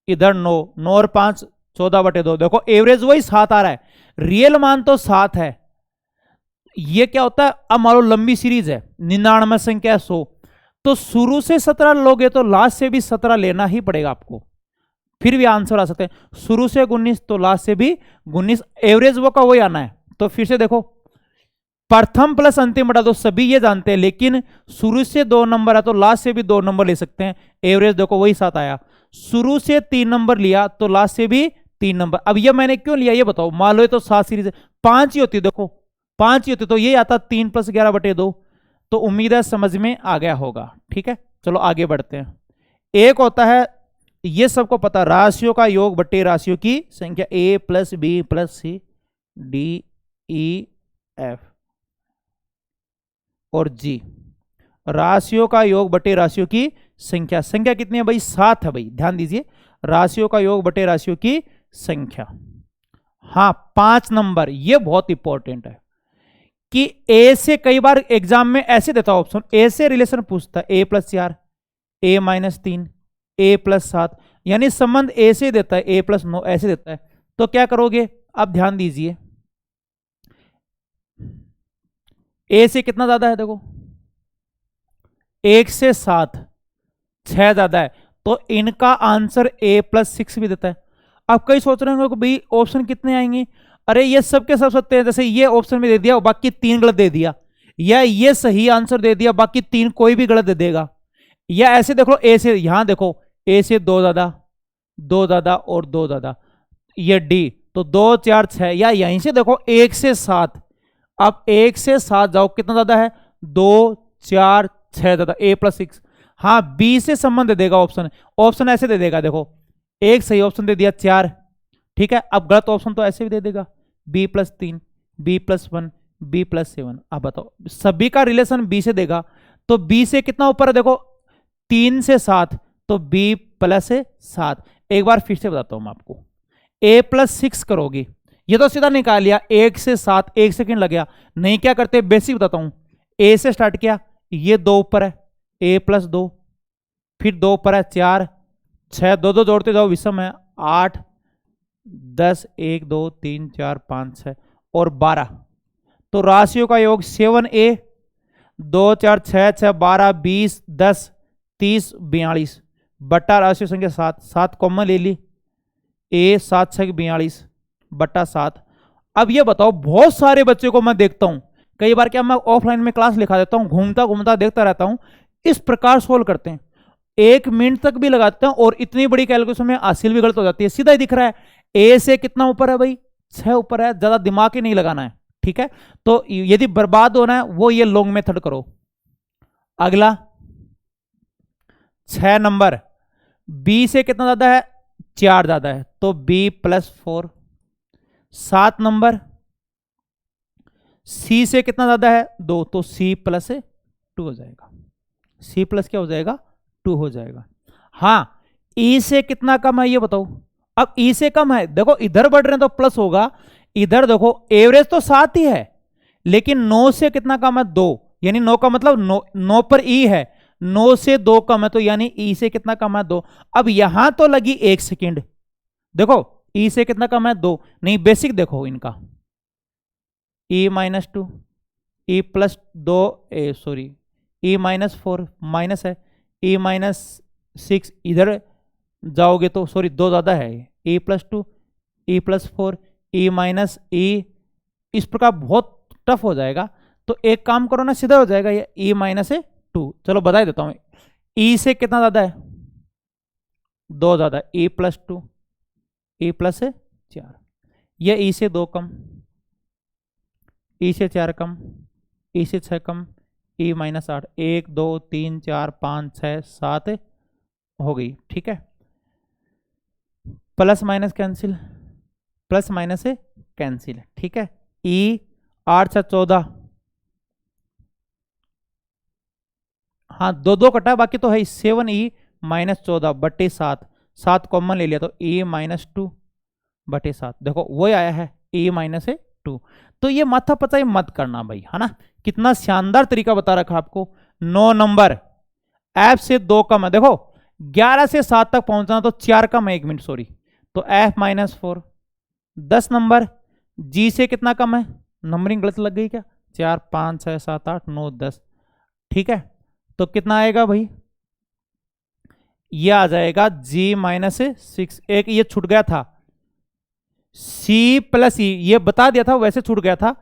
इधर 9, 9 और 5 14 बटे 2। देखो एवरेज वही 7 आ रहा है, रियल मान तो 7 है। ये क्या होता है, अब मान लो लंबी सीरीज है 99 संख्या 100, तो शुरू से 17 लोगे तो लास्ट से भी 17 लेना ही पड़ेगा आपको, फिर भी आंसर आ सकते हैं। शुरू से 19 तो लास्ट से भी 19, एवरेज वो का वही आना है। तो फिर से देखो प्रथम प्लस अंतिम बटा 2, सभी ये जानते हैं, लेकिन शुरू से 2 नंबर है तो लास्ट से भी 2 नंबर ले सकते हैं। एवरेज देखो वही 7 आया। शुरू से 3 नंबर लिया तो लास्ट से भी 3 नंबर। अब ये मैंने क्यों लिया ये बताओ, मान लो तो 7 सीरीज है, 5 ही होती, देखो 5 ही होती तो ये आता 3 प्लस 11 बटे 2। तो उम्मीद है समझ में आ गया होगा। ठीक है, चलो आगे बढ़ते हैं। एक होता है, ये सबको पता, राशियों का योग बटे राशियों की संख्या, A plus B plus C D E F और जी। राशियों का योग बटे राशियों की संख्या, संख्या कितनी है भाई 7 है भाई, ध्यान दीजिए, राशियों का योग बटे राशियों की संख्या। हाँ 5 नंबर, ये बहुत इंपॉर्टेंट है कि ए से कई बार एग्जाम में ऐसे देता है ऑप्शन, ए से रिलेशन पूछता है, ए प्लस 4, ए माइनस 3, ए प्लस 7, यानी संबंध ए से देता है, ए प्लस 9 ऐसे देता है। तो क्या करोगे, अब ध्यान दीजिए, ए से कितना ज्यादा है, देखो 1 से 7 6 ज्यादा है, तो इनका आंसर ए प्लस 6 भी देता है। अब कई सोच रहे होंगे भाई ऑप्शन कितने आएंगे, अरे ये सबके सब सत्य हैं, जैसे ये ऑप्शन में दे दिया बाकी 3 गलत दे दिया, या ये सही आंसर दे दिया बाकी 3 कोई भी गलत दे देगा, या ऐसे देख लो ए से, यहां देखो ए से 2 ज्यादा, 2 ज्यादा और 2 ज्यादा, ये डी, तो 2 4 6, या यहीं से देखो 1 से 7, अब 1 से 7 जाओ कितना ज्यादा है, 2 4 6 ज्यादा, ए प्लस 6। हाँ बी से संबंध दे देगा ऑप्शन, ऑप्शन ऐसे दे देगा, देखो एक सही ऑप्शन दे दिया 4, ठीक है। अब गलत ऑप्शन तो ऐसे भी दे देगा, B plus 3, B plus 1, B plus 7। अब बताओ सभी का रिलेशन बी से देगा, तो बी से कितना ऊपर है, देखो 3 से 7, तो बी प्लस 7। एक बार फिर से बताता हूं मैं आपको, ए प्लस 6 करोगे, ये तो सीधा निकाल लिया, 1 से 7, 1 सेकंड लग गया, नहीं क्या करते बेसिक बताता हूं, ए से स्टार्ट किया, ये 2 ऊपर है, ए प्लस 2, फिर 2 ऊपर है 4 6, 2 2 जोड़ते जाओ विषम है 8 10, 1 2 3 4 5 6 और 12, तो राशियों का योग 7a, 2 4 6 6 12 20 10 30 42 बट्टा राशि संख्या 7, 7 कॉमन ले ली, ए 7 6 42 बट्टा 7। अब ये बताओ, बहुत सारे बच्चे को मैं देखता हूं, कई बार क्या मैं ऑफलाइन में क्लास लिखा देता हूं, घूमता घूमता देखता रहता हूं, इस प्रकार सोल्व करते हैं, 1 मिनट तक भी लगाते हैं और इतनी बड़ी कैलकुलेशन में हासिल भी गलत हो जाती है। सीधा ही दिख रहा है ए से कितना ऊपर है भाई, 6 ऊपर है, ज्यादा दिमाग ही नहीं लगाना है, ठीक है। तो यदि बर्बाद होना है वो ये लॉन्ग मेथड करो। अगला 6 नंबर, बी से कितना ज्यादा है, 4 ज्यादा है, तो बी प्लस 4। 7 नंबर, सी से कितना ज्यादा है, 2, तो सी प्लस 2 हो जाएगा, सी प्लस क्या हो जाएगा, 2 हो जाएगा। हाँ, ई से कितना कम है ये बताओ। अब ई से कम है, देखो इधर बढ़ रहे हैं तो प्लस होगा, इधर देखो एवरेज तो 7 ही है, लेकिन 9 से कितना कम है, 2, यानी 9 का मतलब 9 पर ई है, 9 से 2 कम है, तो यानी ई से कितना कम है, 2। अब यहां तो लगी 1 सेकेंड, देखो ई से कितना कम है, 2, नहीं बेसिक देखो इनका, E minus 2, E plus 2, sorry E minus 4 minus है, ई माइनस 6 इधर जाओगे तो सॉरी 2 ज्यादा है, E plus 2, E plus 4, E minus ई, इस प्रकार बहुत टफ हो जाएगा। तो एक काम करो ना, सीधा हो जाएगा ये ई माइनस 2। चलो बता देता हूं, ई से कितना ज्यादा है, 2 ज्यादा, ई प्लस 2, ई प्लस 4, ये ई से 2 कम, ई से 4 कम, ई से 6 कम, ई माइनस 8, 1 2 3 4 5 6 7 हो गई, ठीक है। Plus minus cancel, plus minus cancel, ठीक है। ई 8 6 14, हाँ 2 2 कटा, बाकी तो है 7 ई माइनस 14 बटे 7, 7 कॉमन ले लिया तो ई माइनस 2 बटे 7, देखो वही आया है ई माइनस 2। तो ये माथा पचाई मत करना भाई, है ना, कितना शानदार तरीका बता रखा आपको। 9 नंबर, एफ से 2 कम है, देखो 11 से 7 तक पहुंचना तो 4 कम है, 1 मिनट सॉरी, तो एफ माइनस 4। 10 नंबर, जी से कितना कम है, नंबरिंग गलत लग गई क्या, 4 5 6 7 8 9 10, ठीक है। तो कितना आएगा भाई, ये आ जाएगा जी माइनस 6, एक ये छूट गया था, सी प्लस ई ये बता दिया था, वैसे छूट गया था,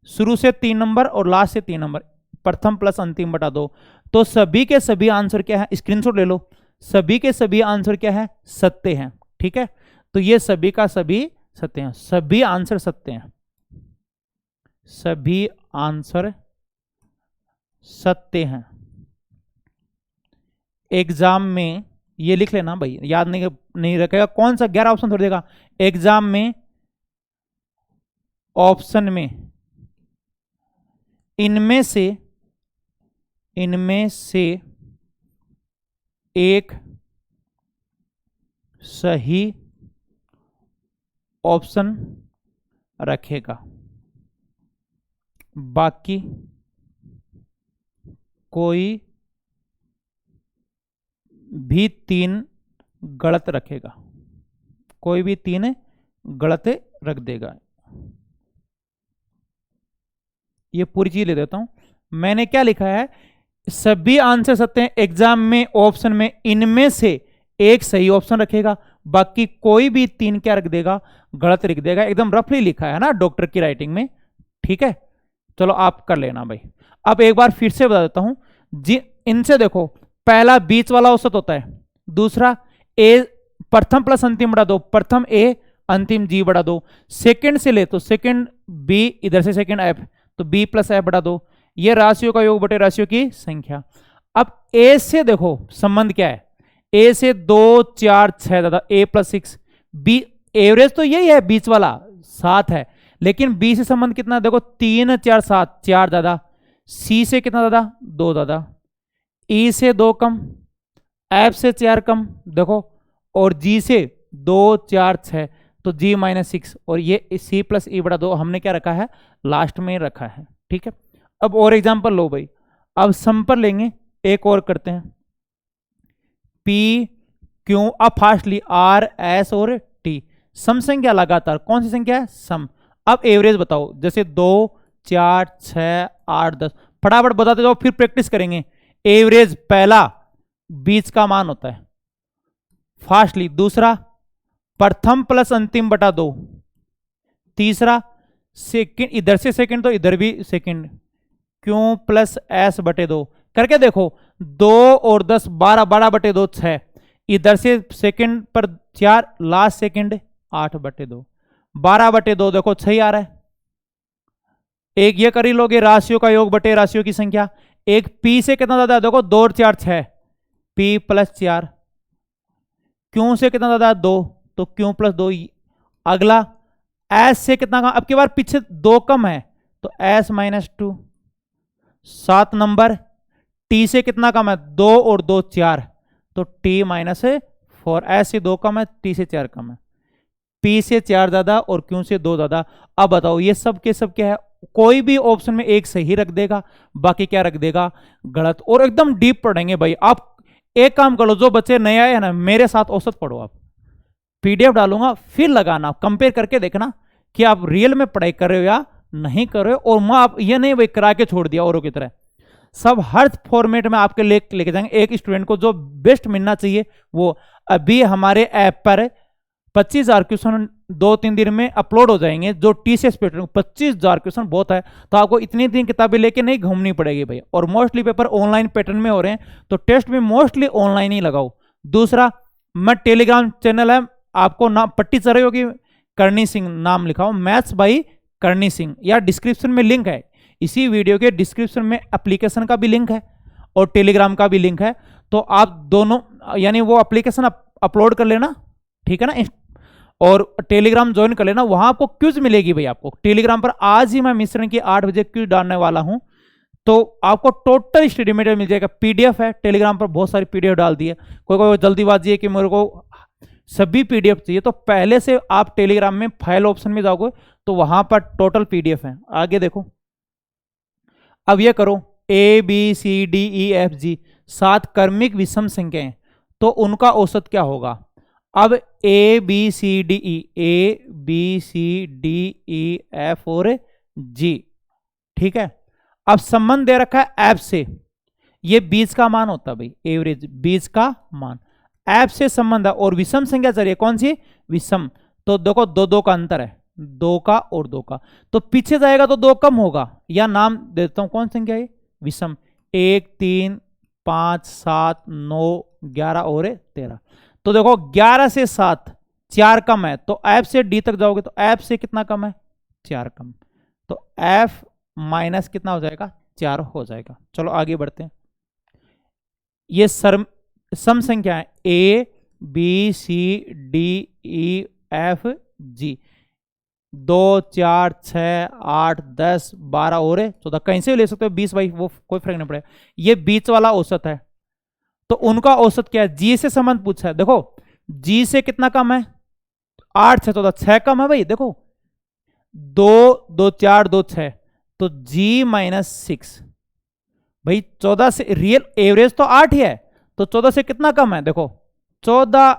शुरू से 3 नंबर और लास्ट से 3 नंबर, प्रथम प्लस अंतिम बटा 2। तो सभी के सभी आंसर क्या है, स्क्रीनशॉट ले लो, सभी के सभी आंसर क्या है, सत्य हैं, ठीक है। तो ये सभी का सभी सत्य हैं, सभी आंसर सत्य हैं, सभी आंसर सत्य हैं। एग्जाम में ये लिख लेना भाई, याद नहीं रखेगा, कौन सा 11 ऑप्शन थोड़ी देगा एग्जाम में, ऑप्शन में इनमें से एक सही ऑप्शन रखेगा, बाकी कोई भी 3 गलत रखेगा, कोई भी 3 गलत रख देगा। ये पूरी चीज ले देता हूं, मैंने क्या लिखा है, सभी आंसर सत्य हैं, एग्जाम में ऑप्शन में इनमें से एक सही ऑप्शन रखेगा, बाकी कोई भी 3 क्या रख देगा, गलत लिख देगा। एकदम रफली लिखा है ना डॉक्टर की राइटिंग में, ठीक है। चलो आप कर लेना भाई। अब एक बार फिर से बता देता हूं जी, इनसे देखो, पहला बीच वाला औसत होता है, दूसरा ए प्रथम प्लस अंतिम बटा 2, प्रथम ए अंतिम जी बटा 2, सेकंड से ले तो सेकंड बी, इधर से सेकंड एफ, तो बी प्लस एफ बटा 2, ये राशियों का योग बटे राशियों की संख्या। अब ए से देखो संबंध क्या है, ए से 2 4 6 ज्यादा, ए प्लस 6, बी एवरेज तो यही है बीच वाला 7 है, लेकिन बी से संबंध कितना, देखो 3 4 7, 4 ज्यादा, सी से कितना ज्यादा, 2 ज्यादा, ई से 2 कम, एफ से 4 कम, देखो, और जी से 2 4 6, तो जी माइनस 6, और ये सी प्लस ई बटा 2 हमने क्या रखा है, लास्ट में रखा है, ठीक है। अब और एग्जांपल लो भाई, अब सम पर लेंगे, एक और करते हैं, पी क्यू, अब फास्टली आर एस और टी, सम संख्या लगातार, कौन सी संख्या है, सम। अब एवरेज बताओ, जैसे 2 4 6 8 10, फटाफट बताते जाओ, फिर प्रैक्टिस करेंगे। एवरेज पहला बीच का मान होता है फास्टली। दूसरा प्रथम प्लस अंतिम बटा 2। तीसरा सेकंड, इधर से सेकंड तो इधर भी सेकंड, क्यू प्लस एस बटे 2। करके देखो, 2 और 10 12, 12 बटे 2 6, इधर से सेकंड पर 4, लास्ट सेकंड 8 बटे 2, 12 बटे 2 देखो 6 आ रहा है। एक ये कर ही लोगे, राशियों का योग बटे राशियों की संख्या। एक पी से कितना ज्यादा है देखो, 2 और 4 6, पी प्लस 4। क्यू से कितना ज्यादा है 2, तो क्यू प्लस 2। अगला एस से कितना कम, अब की बार पीछे 2 कम है तो एस माइनस 2। 7 नंबर टी से कितना कम है, 2 और 2 4, तो टी माइनस 4। एस से 2 कम है, टी से 4 कम है, पी से 4 ज्यादा और क्यू से 2 ज्यादा। अब बताओ ये सब के सब क्या है, कोई भी ऑप्शन में एक सही रख देगा, बाकी क्या रख देगा, गलत। और एकदम डीप पढ़ेंगे भाई। आप एक काम कर लो, जो बच्चे नए आए हैं ना, मेरे साथ औसत पढ़ो। आप पीडीएफ डालूंगा, फिर लगाना, कंपेयर करके देखना कि आप रियल में पढ़ाई कर रहे हो या नहीं कर रहे हो। और मैं आप ये नहीं भाई करा के छोड़ दिया औरों की तरह, सब हर फॉर्मेट में आपके लेके जाएंगे। एक स्टूडेंट को जो बेस्ट मिलना चाहिए वो। अभी हमारे ऐप पर 25,000 क्वेश्चन 2-3 दिन में अपलोड हो जाएंगे, जो टीसीएस पैटर्न। 25,000 क्वेश्चन बहुत है, तो आपको इतनी तीन किताबें लेके नहीं घूमनी पड़ेगी भाई। और मोस्टली पेपर ऑनलाइन पैटर्न में हो रहे हैं, तो टेस्ट में मोस्टली ऑनलाइन ही लगाओ। दूसरा, मैं टेलीग्राम चैनल है, आपको नाम पट्टी चढ़ी होगी, करनी सिंह नाम लिखा हो, मैथ्स बाई करनी सिंह, या डिस्क्रिप्शन में लिंक है। इसी वीडियो के डिस्क्रिप्शन में एप्लीकेशन का भी लिंक है और टेलीग्राम का भी लिंक है। तो आप दोनों, यानी वो एप्लीकेशन अपलोड कर लेना, ठीक है ना, और टेलीग्राम ज्वाइन कर लेना। वहां आपको क्विज मिलेगी भाई। आपको टेलीग्राम पर आज ही मैं मिश्रण की 8 बजे क्विज डालने वाला हूं, तो आपको टोटल स्टडी मटेरियल मिल जाएगा। पीडीएफ है, टेलीग्राम पर बहुत सारी पीडीएफ डाल दी है। कोई कोई जल्दीबाजी है कि मेरे को सभी पीडीएफ चाहिए, तो पहले से आप टेलीग्राम में फाइल ऑप्शन में जाओगे तो वहां पर टोटल पीडीएफ है। आगे देखो, अब ये करो, A B C D E F G 7 क्रमिक विषम संख्याएं, तो उनका औसत क्या होगा। अब A B C D E, A B C D E F और जी, ठीक है। अब संबंध दे रखा है ऐप से, ये बीच का मान होता है भाई, एवरेज बीच का मान। ऐप से संबंध है और विषम संख्या चलिए कौन सी, विषम। तो देखो 2-2 का अंतर है, 2 का और 2 का, तो पीछे जाएगा तो 2 कम होगा, या नाम देता हूं कौन संख्या है, विषम। 1 3 5 7 9 11 और 13। तो देखो 11 से 7 4 कम है, तो एफ से डी तक जाओगे तो एफ से कितना कम है, 4 कम, तो एफ माइनस कितना हो जाएगा, 4 हो जाएगा। चलो आगे बढ़ते हैं। ये सम संख्या है, A B C D E F G, 2 4 6 8 10 12 और 14, कहीं से भी ले सकते हो 20 भाई, वो कोई फर्क नहीं पड़ेगा। ये बीच वाला औसत है, तो उनका औसत क्या है, जी से संबंध पूछा है। देखो जी से कितना कम है, 8 6 14, 6 कम है भाई। देखो 2 2 4 2 6, तो जी माइनस 6 भाई। 14 से रियल एवरेज तो 8 ही है, तो 14 से कितना कम है, देखो 14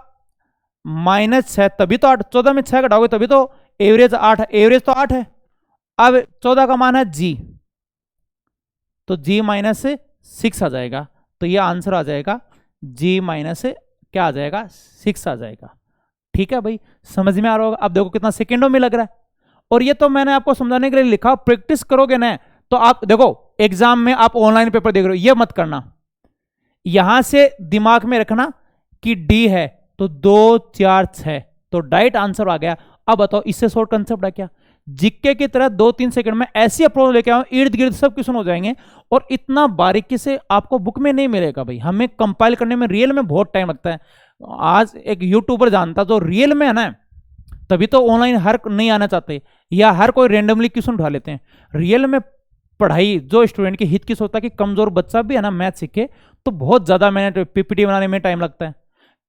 माइनस 6, तभी तो 8, 14 में 6 घटाओगे तभी तो एवरेज 8 है, एवरेज तो 8 है। अब 14 का मान है जी, तो जी माइनस 6 आ जाएगा, तो ये आंसर आ जाएगा जी माइनस क्या आ जाएगा, 6 आ जाएगा। ठीक है भाई, समझ में आ रहा होगा। अब देखो कितना सेकेंडों में लग रहा है, और ये तो मैंने आपको समझाने के लिए लिखा, प्रैक्टिस करोगे ना तो आप देखो एग्जाम में आप ऑनलाइन पेपर देख रहे हो, ये मत करना, यहां से दिमाग में रखना कि डी है तो 2 4 6, तो डायरेक्ट आंसर आ गया। अब बताओ इससे शॉर्ट कंसेप्ट है क्या, जिक्के की तरह 2-3 सेकंड में ऐसी अप्रोच लेके आओ, इर्द गिर्द सब क्वेश्चन हो जाएंगे, और इतना बारीकी से आपको बुक में नहीं मिलेगा भाई। हमें कंपाइल करने में रियल में बहुत टाइम लगता है। आज एक यूट्यूबर जानता जो रियल में है ना, तभी तो ऑनलाइन हर नहीं आना चाहते, या हर कोई रेंडमली क्वेश्चन उठा लेते हैं। रियल में पढ़ाई जो स्टूडेंट की हित की सोचता है कि कमजोर बच्चा भी है ना मैथ सीखे, तो बहुत ज्यादा मैंने पीपीटी बनाने में टाइम लगता है,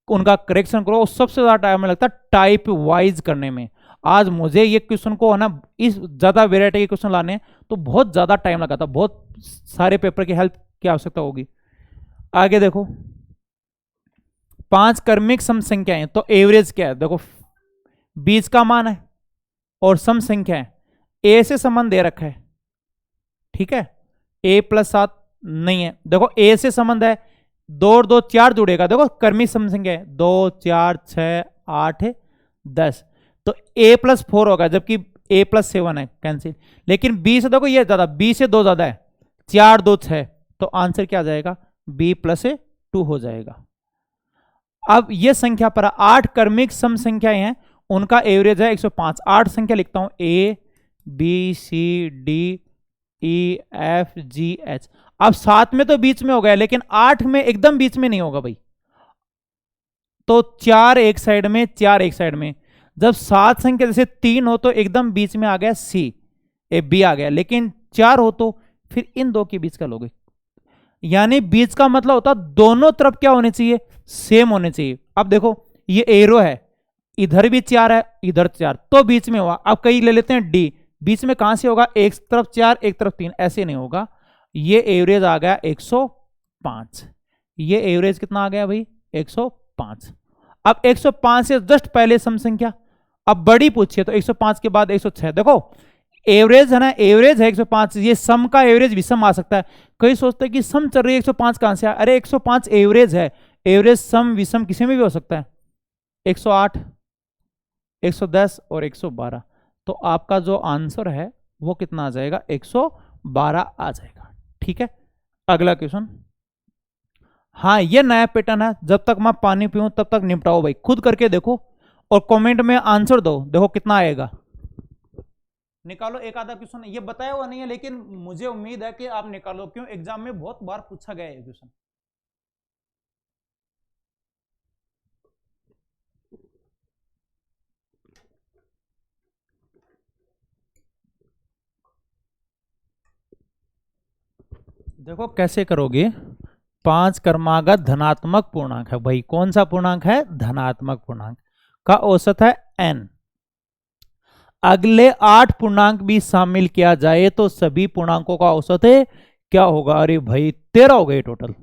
उनका करेक्शन करो, सबसे ज्यादा टाइम लगता है टाइप वाइज करने में। आज मुझे ये क्वेश्चन को है ना, इस ज्यादा वेराइटी के क्वेश्चन लाने तो बहुत ज्यादा टाइम लगा था, बहुत सारे पेपर की हेल्प की आवश्यकता होगी। आगे देखो 5 क्रमिक सम संख्याएं, तो एवरेज क्या है, देखो बीच का मान है और सम संख्या है, ए से संबंध दे रखा है, ठीक है, A+7 नहीं है। देखो A से संबंध है, 2 और 2 4 जुड़ेगा। देखो कर्मी सम संख्या है, 2 4 6 8 10, तो A+4 होगा, जबकि A+7 है, कैंसिल। लेकिन B से देखो ये ज्यादा, B से 2 ज्यादा है, 4 2 6, तो आंसर क्या आ जाएगा, B+2 हो जाएगा। अब ये संख्या पर 8 क्रमिक सम संख्याएं हैं, उनका एवरेज है 105। 8 संख्या लिखता हूं, A B C D E F G H। अब 7 में तो बीच में हो गया, लेकिन 8 में एकदम बीच में नहीं होगा भाई, तो 4 एक साइड में, 4 एक साइड में। जब 7 संख्या जैसे 3 हो तो एकदम बीच में आ गया C, ए B आ गया, लेकिन 4 हो तो फिर इन दो के बीच का लोगे, यानी बीच का मतलब होता दोनों तरफ क्या होने चाहिए, सेम होने चाहिए। अब देखो ये एरो है, इधर भी 4 है, इधर 4, तो बीच में हुआ। अब कई ले लेते हैं डी, बीच में कहां से होगा, एक तरफ 4 एक तरफ 3, ऐसे नहीं होगा। ये एवरेज आ गया 105, ये एवरेज कितना आ गया भाई, 105। अब 105 से जस्ट पहले सम संख्या, अब बड़ी पूछिए तो 105 के बाद 106। देखो एवरेज है ना, एवरेज है 105, ये सम का एवरेज विषम आ सकता है। कई सोचते हैं कि सम चल रही है 105 कहां से आया, अरे 105 एवरेज है, एवरेज सम विषम किसी में भी हो सकता है। 108 110 और 112, तो आपका जो आंसर है वो कितना आ जाएगा, 112 आ जाएगा। ठीक है, अगला क्वेश्चन। हाँ ये नया पैटर्न है, जब तक मैं पानी पीऊं तब तक निपटाओ भाई, खुद करके देखो और कमेंट में आंसर दो, देखो कितना आएगा। निकालो एक आधा क्वेश्चन, ये बताया हुआ नहीं है लेकिन मुझे उम्मीद है कि आप निकालो, क्यों एग्जाम में बहुत बार पूछा गया है क्वेश्चन। देखो कैसे करोगे, 5 क्रमागत धनात्मक पूर्णांक है भाई, कौन सा पूर्णांक है, धनात्मक पूर्णांक का औसत है n। अगले 8 पूर्णांक भी शामिल किया जाए तो सभी पूर्णांकों का औसत है क्या होगा, अरे भाई 13 हो गए टोटल।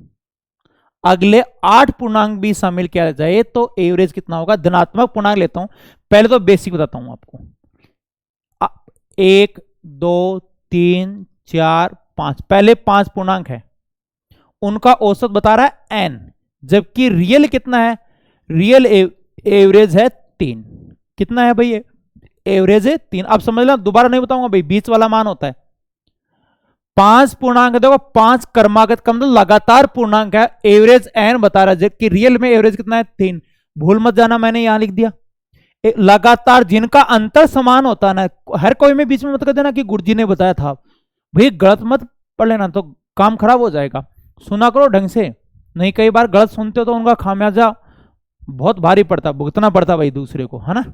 अगले 8 पूर्णांक भी शामिल किया जाए तो एवरेज कितना होगा, धनात्मक पूर्णांक लेता हूं, पहले तो बेसिक बताता हूं आपको। 1 2 3 4 5, पहले 5 पूर्णांक है, उनका औसत बता रहा है n, जबकि रियल कितना है, रियल एवरेज है 3। कितना है भाई, एवरेज है 3। अब समझ लो, दोबारा नहीं बताऊंगा भाई, बीच वाला मान होता है। 5 पूर्णांक, देखो 5 क्रमागत का मतलब लगातार पूर्णांक है, एवरेज n बता रहा है, जबकि रियल में एवरेज कितना है 3। भूल मत जाना, मैंने यहां लिख दिया लगातार, जिनका अंतर समान होता है ना, हर कोई में बीच में मत कर देना कि गुरुजी ने बताया था, भाई गलत मत पढ़ लेना तो काम खराब हो जाएगा। सुना करो ढंग से, नहीं कई बार गलत सुनते हो तो उनका खामियाजा बहुत भारी पड़ता, भुगतना पड़ता भाई दूसरे को, है ना।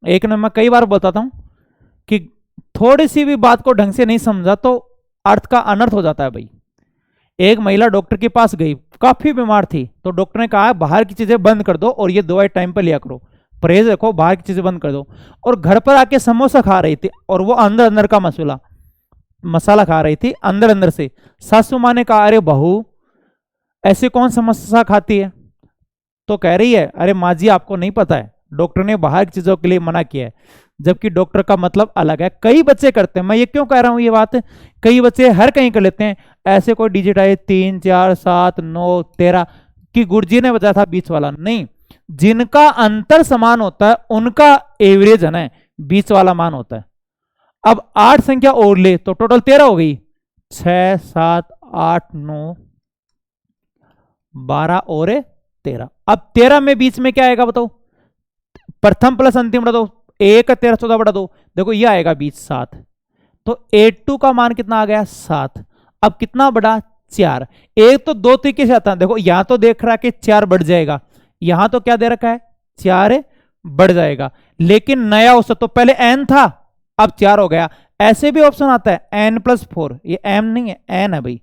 एक ने मैं कई बार बताता हूं कि थोड़ी सी भी बात को ढंग से नहीं समझा तो अर्थ का अनर्थ हो जाता है भाई। एक महिला डॉक्टर के पास गई, काफी बीमार थी, तो डॉक्टर ने कहा बाहर की चीजें बंद कर दो और ये दवाई टाइम पर लिया करो, परहेज रखो, बाहर की चीजें बंद कर दो। और घर पर आके समोसा खा रही थी और वो अंदर अंदर का मसाला खा रही थी अंदर अंदर से। सासू माँ ने कहा अरे बहू ऐसे कौन समोसा खाती है, तो कह रही है अरे माँ जी आपको नहीं पता है, डॉक्टर ने बाहर की चीजों के लिए मना किया है, जबकि डॉक्टर का मतलब अलग है। कई बच्चे करते हैं, मैं ये क्यों कह रहा हूं ये बात, कई बच्चे हर कहीं कर लेते हैं, ऐसे कोई डिजिट आए 3 4 7 9 13 कि गुरुजी ने बताया था बीच वाला नहीं, जिनका अंतर समान होता है उनका एवरेज है ना बीच वाला मान होता है। अब 8 संख्या और ले तो टोटल 13 हो गई, 6 7 8 9 12 और 13। अब 13 में बीच में क्या आएगा बताओ, प्रथम प्लस अंतिम बढ़ा दो, 1 13 14 बढ़ा दो, देखो ये आएगा बीच 7, तो 82 का मान कितना आ गया 7। अब कितना बढ़ा 4। एक तो दो तरीके से आता है, देखो यहां तो देख रहा है कि 4 बढ़ जाएगा, यहां तो क्या दे रखा है 4 बढ़ जाएगा, लेकिन नया औसत तो पहले n था अब 4 हो गया। ऐसे भी ऑप्शन आता है n+4, ये m नहीं है n है भाई,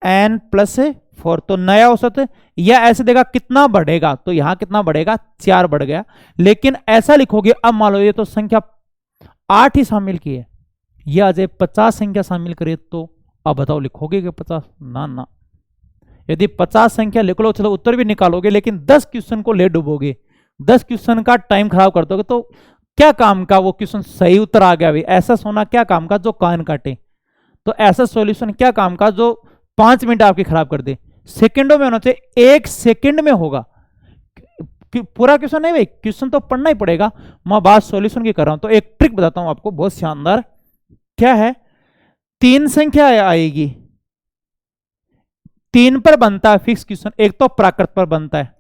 n+4, तो नया औसत, या ऐसे देगा कितना बढ़ेगा, तो यहां कितना बढ़ेगा 4 बढ़ गया। लेकिन ऐसा लिखोगे, अब मान लो ये तो संख्या 8 ही शामिल की है, ये आ जाए 50 संख्या शामिल करे तो अब बताओ लिखोगे कि 50, ना। यदि 50 संख्या लिख लो चलो उत्तर भी निकालोगे, लेकिन 10 क्वेश्चन को ले डूबोगे, 10 क्वेश्चन का टाइम खराब कर दोगे, तो क्या काम का वो क्वेश्चन सही उत्तर आ गया भाई, ऐसा सोना क्या काम का जो कान काटे। तो ऐसा सॉल्यूशन क्या काम का जो 5 मिनट आपकी खराब कर दे, सेकंडों में होना चाहिए, 1 सेकंड में होगा। पूरा क्वेश्चन नहीं भाई, क्वेश्चन तो पढ़ना ही पड़ेगा, मैं बात सॉल्यूशन की कर रहा हूं। तो एक ट्रिक बताता हूं आपको बहुत शानदार, क्या है, 3 संख्या आएगी, 3 पर बनता है फिक्स क्वेश्चन, एक तो प्राकृत पर बनता है,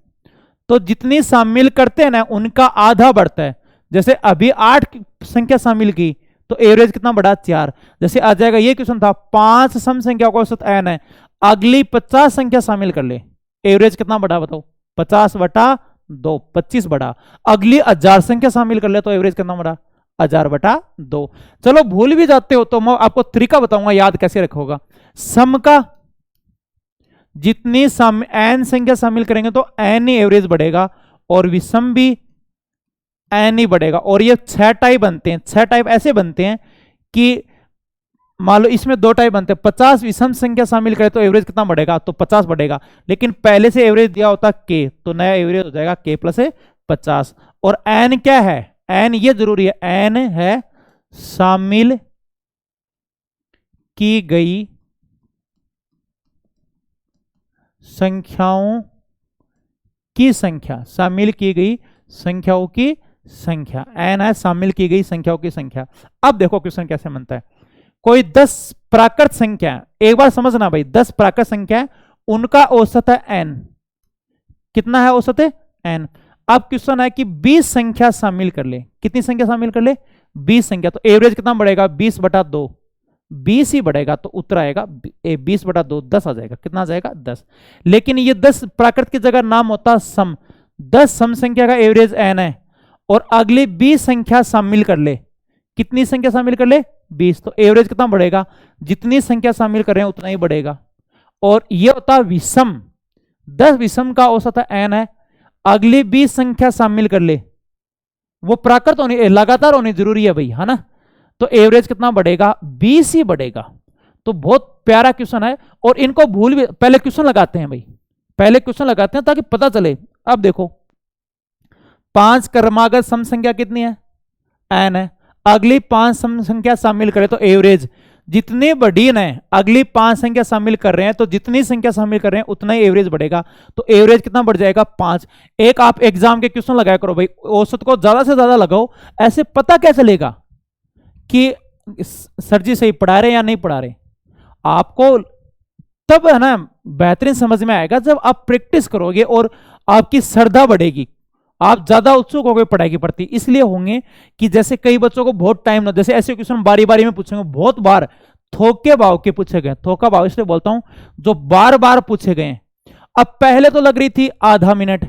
तो जितनी शामिल करते हैं ना उनका आधा बढ़ता है। जैसे अभी 8 संख्या शामिल की तो एवरेज कितना बढ़ा, 4। जैसे आ जाएगा, ये क्वेश्चन था 5 सम संख्या का औसत n है, अगली 50 संख्या शामिल कर ले, एवरेज कितना बढ़ा बताओ, 50/2, 25 बढ़ा। अगली 1000 संख्या शामिल कर ले तो एवरेज कितना बढ़ा, 1000/2। चलो भूल भी जाते हो तो मैं आपको तरीका बताऊंगा याद कैसे रखोगा। सम का जितनी n संख्या शामिल करेंगे तो n ही एवरेज बढ़ेगा, और विषम भी n ही बढ़ेगा। और ये 6 टाइप बनते हैं, 6 टाइप ऐसे बनते हैं कि मान लो इसमें 2 टाइप बनते हैं, 50 विषम संख्या शामिल करें तो एवरेज कितना बढ़ेगा, तो 50 बढ़ेगा, लेकिन पहले से एवरेज दिया होता k, तो नया एवरेज हो जाएगा k प्लस 50। और n क्या है, n ये जरूरी है, n है शामिल की गई संख्याओं की संख्या, शामिल की गई संख्याओं की संख्या, n है शामिल की गई संख्याओं की संख्या। अब देखो क्वेश्चन कैसे बनता है, कोई 10 प्राकृत संख्या, एक बार समझना भाई, 10 प्राकृत संख्या है, उनका औसत है n, कितना है औसत है n। अब क्वेश्चन है कि 20 संख्या शामिल कर ले, कितनी संख्या शामिल कर ले, 20 संख्या, तो एवरेज कितना बढ़ेगा, 20/2, 20 ही बढ़ेगा, तो उत्तर आएगा 20/2, 10 आ जाएगा, कितना आ जाएगा 10। लेकिन ये 10 प्राकृत की जगह नाम होता सम, 10 सम संख्या का एवरेज n है, और अगली 20 संख्या शामिल कर ले, कितनी संख्या शामिल कर ले, 20, तो एवरेज कितना बढ़ेगा, जितनी संख्या शामिल कर रहे हैं उतना ही बढ़ेगा। और ये होता है विषम, 10 विषम का औसत n है, अगली 20 संख्या शामिल कर ले, वो प्राकृत होनी, लगातार होनी जरूरी है भाई, है ना, तो एवरेज कितना बढ़ेगा, 20 ही बढ़ेगा। तो बहुत प्यारा क्वेश्चन है, और इनको भूल भी, पहले क्वेश्चन लगाते हैं भाई, पहले क्वेश्चन लगाते हैं ताकि पता चले। अब देखो 5 क्रमागत सम संख्या कितनी है, n है, अगली 5 सम संख्या शामिल करें तो एवरेज जितनी बढ़ी न, अगली 5 संख्या शामिल कर रहे हैं तो जितनी संख्या शामिल कर रहे हैं उतना ही एवरेज बढ़ेगा, तो एवरेज कितना बढ़ जाएगा, 5। एक आप एग्जाम के क्वेश्चन लगाया करो भाई, औसत को ज्यादा से ज्यादा लगाओ, ऐसे पता क्या चलेगा कि सर जी सही पढ़ा रहे या नहीं पढ़ा रहे, आपको तब है ना बेहतरीन समझ में आएगा जब आप प्रैक्टिस करोगे और आपकी श्रद्धा बढ़ेगी, आप ज्यादा उत्सुक हो गए पढ़ाई के प्रति। इसलिए होंगे कि जैसे कई बच्चों को बहुत टाइम ना, जैसे ऐसे क्वेश्चन बारी बारी में पूछेंगे, बहुत बार थोके भाव के पूछे गए, थोका भाव इसलिए बोलता हूं जो बार बार पूछे गए। अब पहले तो लग रही थी आधा मिनट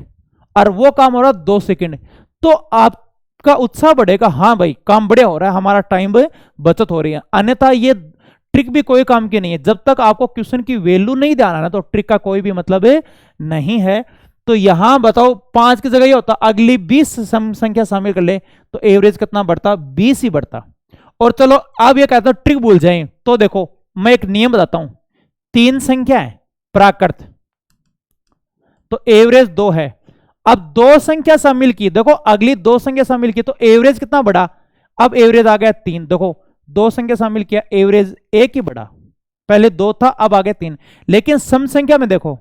और वो काम हो रहा 2 सेकंड, तो आपका उत्साह बढ़ेगा, हाँ भाई काम बढ़िया हो रहा है, हमारा टाइम बचत हो रही है। अन्यथा ये ट्रिक भी कोई काम की नहीं है, जब तक आपको क्वेश्चन की वैल्यू नहीं ध्यान आना तो ट्रिक का कोई भी मतलब नहीं है। तो यहां बताओ 5 की जगह ये होता, अगली 20 संख्या शामिल कर ले तो एवरेज कितना बढ़ता, 20 ही बढ़ता। और चलो अब ये कहता हूं ट्रिक भूल जाए, तो देखो मैं एक नियम बताता हूं, 3 संख्या है प्राकृत तो एवरेज 2 है, अब 2 संख्या शामिल की, देखो अगली 2 संख्या शामिल की तो एवरेज कितना बढ़ा, अब एवरेज आ गया 3। देखो 2 संख्या शामिल किया, एवरेज 1 ही बढ़ा, पहले 2 था अब आ गया 3। लेकिन सम संख्या में देखो,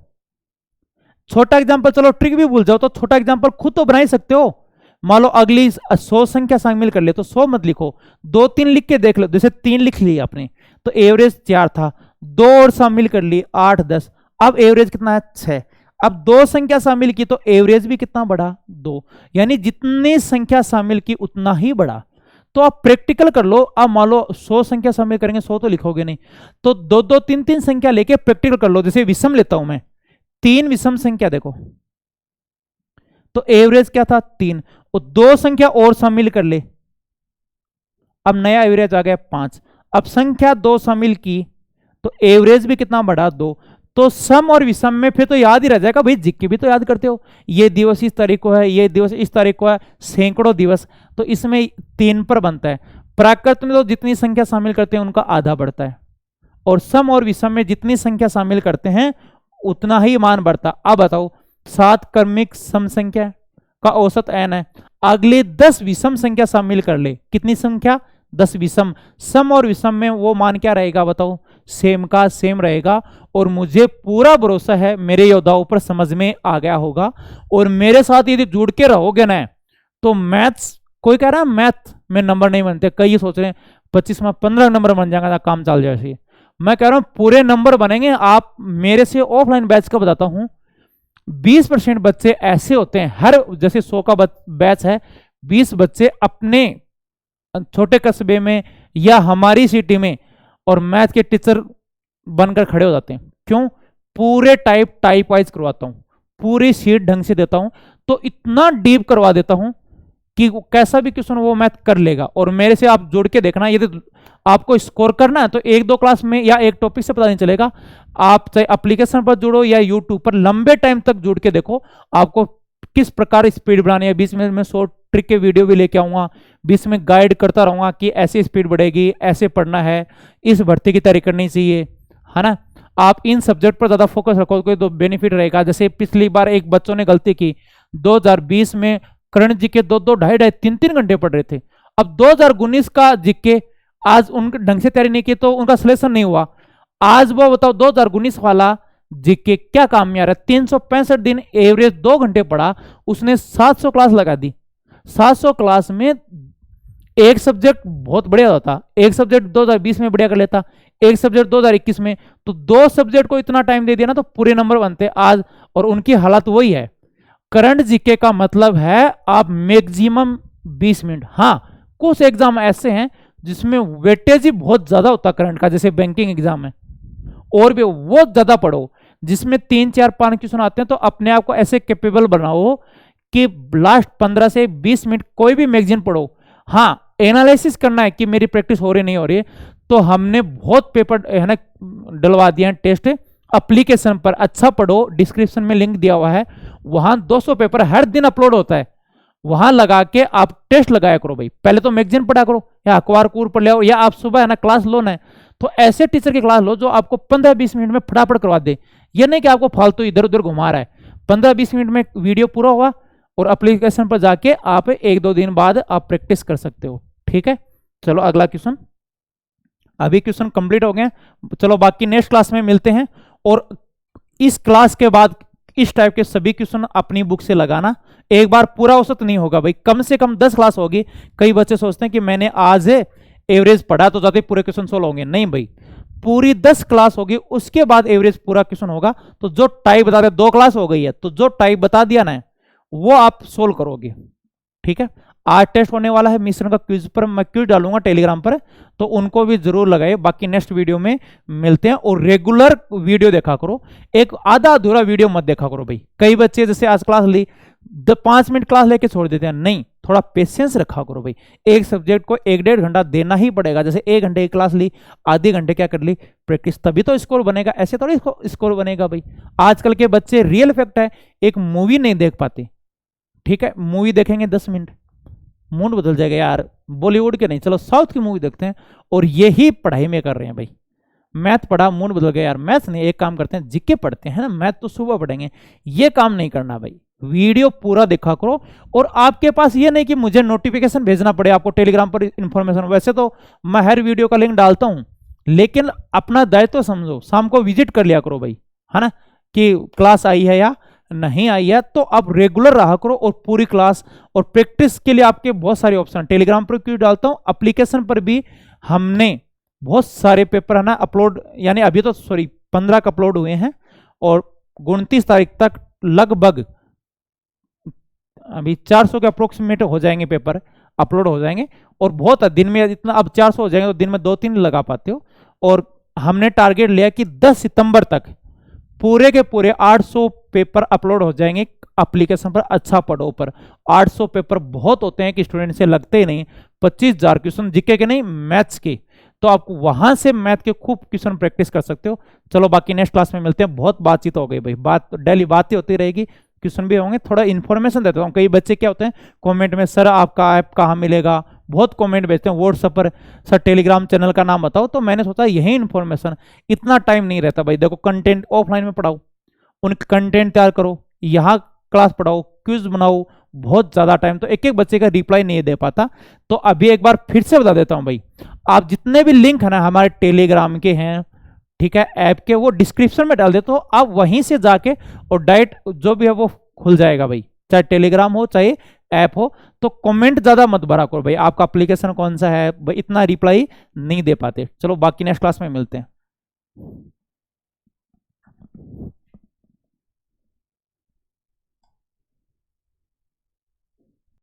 छोटा एग्जांपल, चलो ट्रिक भी भूल जाओ तो छोटा एग्जांपल खुद तो बना ही सकते हो। मान लो अगली 100 संख्या शामिल कर ले तो 100 मत लिखो, 2 3 लिख के देख लो, जैसे 3 लिख लिया आपने तो एवरेज 4 था, 2 और शामिल कर ली 8 10, अब एवरेज कितना है 6। अब 2 संख्या शामिल की तो एवरेज भी कितना बढ़ा, 2, यानी जितनी संख्या शामिल की उतना ही बढ़ा। तो आप प्रैक्टिकल कर लो, अब मान लो 100 संख्या शामिल करेंगे, 100 तो लिखोगे नहीं, तो 2 2 3 3 संख्या लेके प्रैक्टिकल कर लो। जैसे विषम लेता हूं मैं, 3 विषम संख्या देखो तो एवरेज क्या था 3, और 2 संख्या और शामिल कर ले, अब नया एवरेज आ गया 5। अब संख्या 2 शामिल की तो एवरेज भी कितना बढ़ा, 2। तो सम और विषम में फिर तो याद ही रह जाएगा भाई, जीके भी तो याद करते हो, ये दिवस इस तारीख को है, ये दिवस इस तारीख को है, सैकड़ों दिवस, तो इसमें 3 पर बनता है। प्राकृत में तो जितनी संख्या शामिल करते हैं उनका आधा बढ़ता है, और सम और विषम में जितनी संख्या शामिल करते हैं उतना ही मान बढ़ता। अब बताओ 7 क्रमिक सम संख्या का औसत n है, अगले 10 विषम संख्या शामिल कर ले, कितनी संख्या, 10 विषम, सम और विषम में वो मान क्या रहेगा बताओ, सेम का सेम रहेगा। और मुझे पूरा भरोसा है मेरे योद्धाओं पर समझ में आ गया होगा। और मेरे साथ यदि जुड़ के रहोगे ना तो मैथ्स, कोई कह रहा है मैथ में नंबर नहीं बनते, कई ये सोच रहे हैं 25 में 15 नंबर बन जाएगा तो काम चल जाए। मैं कह रहा हूं पूरे नंबर बनेंगे। आप मेरे से ऑफलाइन बैच का बताता हूं, 20% बच्चे ऐसे होते हैं, हर जैसे 100 का बैच है, 20 बच्चे अपने छोटे कस्बे में या हमारी सिटी में और मैथ के टीचर बनकर खड़े हो जाते हैं। क्यों? पूरे टाइप वाइज करवाता हूं, पूरी सीट ढंग से देता हूं, तो इतना डीप करवा देता हूं कि कैसा भी क्वेश्चन वो मैथ कर लेगा। और मेरे से आप जुड़ के देखना, यदि आपको स्कोर करना है तो एक दो क्लास में या एक टॉपिक से पता नहीं चलेगा। आप चाहे एप्लीकेशन पर जुड़ो या यूट्यूब पर लंबे टाइम तक जुड़ के देखो, आपको किस प्रकार स्पीड बढ़ानी है। बीच में मैं शॉर्ट ट्रिक के वीडियो भी लेके आऊंगा, बीच में गाइड करता रहूंगा कि ऐसे स्पीड बढ़ेगी, ऐसे पढ़ना है, इस भर्ती की तैयारी करनी चाहिए, है ना। आप इन सब्जेक्ट पर ज्यादा फोकस रखोगे तो बेनिफिट रहेगा। जैसे पिछली बार एक बच्चों ने गलती की, 2020 में करण जी के 2-2, 2.5-2.5, 3-3 घंटे पढ़ रहे थे। अब 2019 का जीके आज उनके ढंग से तैयारी नहीं की तो उनका सिलेक्शन नहीं हुआ। आज वो बताओ 2019 वाला जीके क्या काम में आ रहा है। 365 दिन एवरेज 2 घंटे पढ़ा, उसने 700 क्लास लगा दी। 700 क्लास में एक सब्जेक्ट बहुत बढ़िया होता, एक सब्जेक्ट 2020 में बढ़िया कर लेता, एक सब्जेक्ट 2021 में, तो 2 सब्जेक्ट को इतना टाइम दे दिया ना तो पूरे नंबर बनते आज। और उनकी हालत वही है। करंट जीके का मतलब है आप मैक्सिमम 20 मिनट। हाँ, कुछ एग्जाम ऐसे हैं जिसमें वेटेज ही बहुत ज्यादा होता करंट का, जैसे बैंकिंग एग्जाम है, और भी वो ज्यादा पढ़ो, जिसमें 3-4-5 क्वेश्चन आते हैं। तो अपने आप को ऐसे कैपेबल बनाओ कि लास्ट 15 से 20 मिनट कोई भी मैगजीन पढ़ो। हाँ, एनालिसिस करना है कि मेरी प्रैक्टिस हो रही नहीं हो रही है, तो हमने बहुत पेपर है ना डलवा दिया है टेस्ट एप्लीकेशन पर। अच्छा पढ़ो, डिस्क्रिप्शन में लिंक दिया हुआ है, वहां 200 पेपर हर दिन अपलोड होता है, वहां लगा के आप टेस्ट लगाया करो भाई। पहले तो मैगजीन पढ़ा करो या अखबार कूर पढ़ लिया, या आप सुबह है ना क्लास लो ना, तो ऐसे टीचर की क्लास लो जो आपको 15-20 मिनट में फटाफट करवा दे। ये नहीं कि आपको फालतू इधर उधर घुमा रहा है। 15-20 मिनट में वीडियो पूरा हुआ और एप्लीकेशन पर जाके आप 1-2 दिन बाद आप प्रैक्टिस कर सकते हो। ठीक है, चलो अगला क्वेश्चन। अभी क्वेश्चन कंप्लीट हो गए, चलो बाकी नेक्स्ट क्लास में मिलते हैं। और इस क्लास के बाद इस टाइप के सभी क्वेश्चन अपनी बुक से लगाना। एक बार पूरा औसत नहीं होगा भाई, कम से कम 10 क्लास होगी। कई बच्चे सोचते हैं कि मैंने आज एवरेज पढ़ा तो जाते पूरे क्वेश्चन सोल्व होंगे। नहीं भाई, पूरी 10 क्लास होगी, उसके बाद एवरेज पूरा क्वेश्चन होगा। तो जो टाइप बता रहे 2 क्लास हो गई है, तो जो टाइप बता दिया ना वो आप सोल्व करोगे। ठीक है, आज टेस्ट होने वाला है मिश्रण का क्विज पर, मैं क्विज डालूंगा टेलीग्राम पर, तो उनको भी जरूर लगाए। बाकी नेक्स्ट वीडियो में मिलते हैं। और रेगुलर वीडियो देखा करो, एक आधा अधूरा वीडियो मत देखा करो भाई। कई बच्चे जैसे आज क्लास ली 5 मिनट क्लास लेके छोड़ देते हैं, नहीं, थोड़ा पेशेंस रखा करो भाई। एक सब्जेक्ट को 1-1.5 घंटा देना ही पड़ेगा। जैसे 1 घंटे की क्लास ली, आधे घंटे क्या कर ली प्रैक्टिस, तभी तो स्कोर बनेगा, ऐसे थोड़ी स्कोर बनेगा भाई। आजकल के बच्चे रियल फैक्ट है, एक मूवी नहीं देख पाते। ठीक है, मूवी देखेंगे 10 मिनट, मूड बदल जाएगा यार, बॉलीवुड के नहीं, चलो साउथ की मूवी देखते हैं। और यही पढ़ाई में कर रहे हैं भाई। मैथ पढ़ा, मूड बदल गया यार, मैथ नहीं, एक काम करते हैं जीके पढ़ते हैं ना, मैथ तो सुबह पढ़ेंगे। ये काम नहीं करना भाई, वीडियो पूरा देखा करो। और आपके पास ये नहीं कि मुझे नोटिफिकेशन भेजना पड़े आपको टेलीग्राम पर इंफॉर्मेशन। वैसे तो मैं हर वीडियो का लिंक डालता हूं, लेकिन अपना दायित्व समझो, शाम को विजिट कर लिया करो भाई, है ना, कि क्लास आई है या नहीं आई है। तो आप रेगुलर रहा करो और पूरी क्लास और प्रैक्टिस के लिए आपके बहुत सारे ऑप्शन टेलीग्राम पर क्यों डालता हूं, एप्लीकेशन पर भी हमने बहुत सारे पेपर है ना अपलोड, यानी अभी तो 15 का अपलोड हुए हैं, और 29 तारीख तक लगभग अभी 400 के अप्रोक्सीमेट हो जाएंगे, पेपर अपलोड हो जाएंगे। और बहुत दिन में इतना, अब 400 हो जाएंगे तो दिन में 2-3 लगा पाते हो। और हमने टारगेट लिया कि 10 सितंबर तक पूरे के पूरे 800 पेपर अपलोड हो जाएंगे एप्लीकेशन पर। अच्छा पढ़ो पर 800 पेपर बहुत होते हैं कि स्टूडेंट से लगते ही नहीं। 25,000 क्वेश्चन जीके के नहीं, मैथ्स के, तो आप वहां से मैथ के खूब क्वेश्चन प्रैक्टिस कर सकते हो। चलो बाकी नेक्स्ट क्लास में मिलते हैं। बहुत बातचीत हो गई भाई, बात डेली बातें होती रहेगी, क्वेश्चन भी होंगे। थोड़ा इन्फॉर्मेशन देता हूँ। कई बच्चे क्या होते हैं कमेंट में, सर आपका ऐप कहाँ मिलेगा, बहुत कमेंट भेजते हैं व्हाट्सएप पर, सर टेलीग्राम चैनल का नाम बताओ। तो मैंने सोचा यही इन्फॉर्मेशन, इतना टाइम नहीं रहता भाई। देखो कंटेंट ऑफलाइन में पढ़ाओ, उन कंटेंट तैयार करो, यहाँ क्लास पढ़ाओ, क्विज बनाओ, बहुत ज्यादा टाइम, तो एक एक बच्चे का रिप्लाई नहीं दे पाता। तो अभी एक बार फिर से बता देता हूं भाई, आप जितने भी लिंक है ना हमारे टेलीग्राम के हैं, ठीक है, ऐप के वो डिस्क्रिप्शन में डाल दे, तो आप वहीं से जाके और डायरेक्ट जो भी है वो खुल जाएगा भाई, चाहे टेलीग्राम हो चाहे ऐप हो। तो कमेंट ज्यादा मत भरा करो भाई, आपका एप्लीकेशन कौन सा है भाई, इतना रिप्लाई नहीं दे पाते। चलो बाकी नेक्स्ट क्लास में मिलते हैं।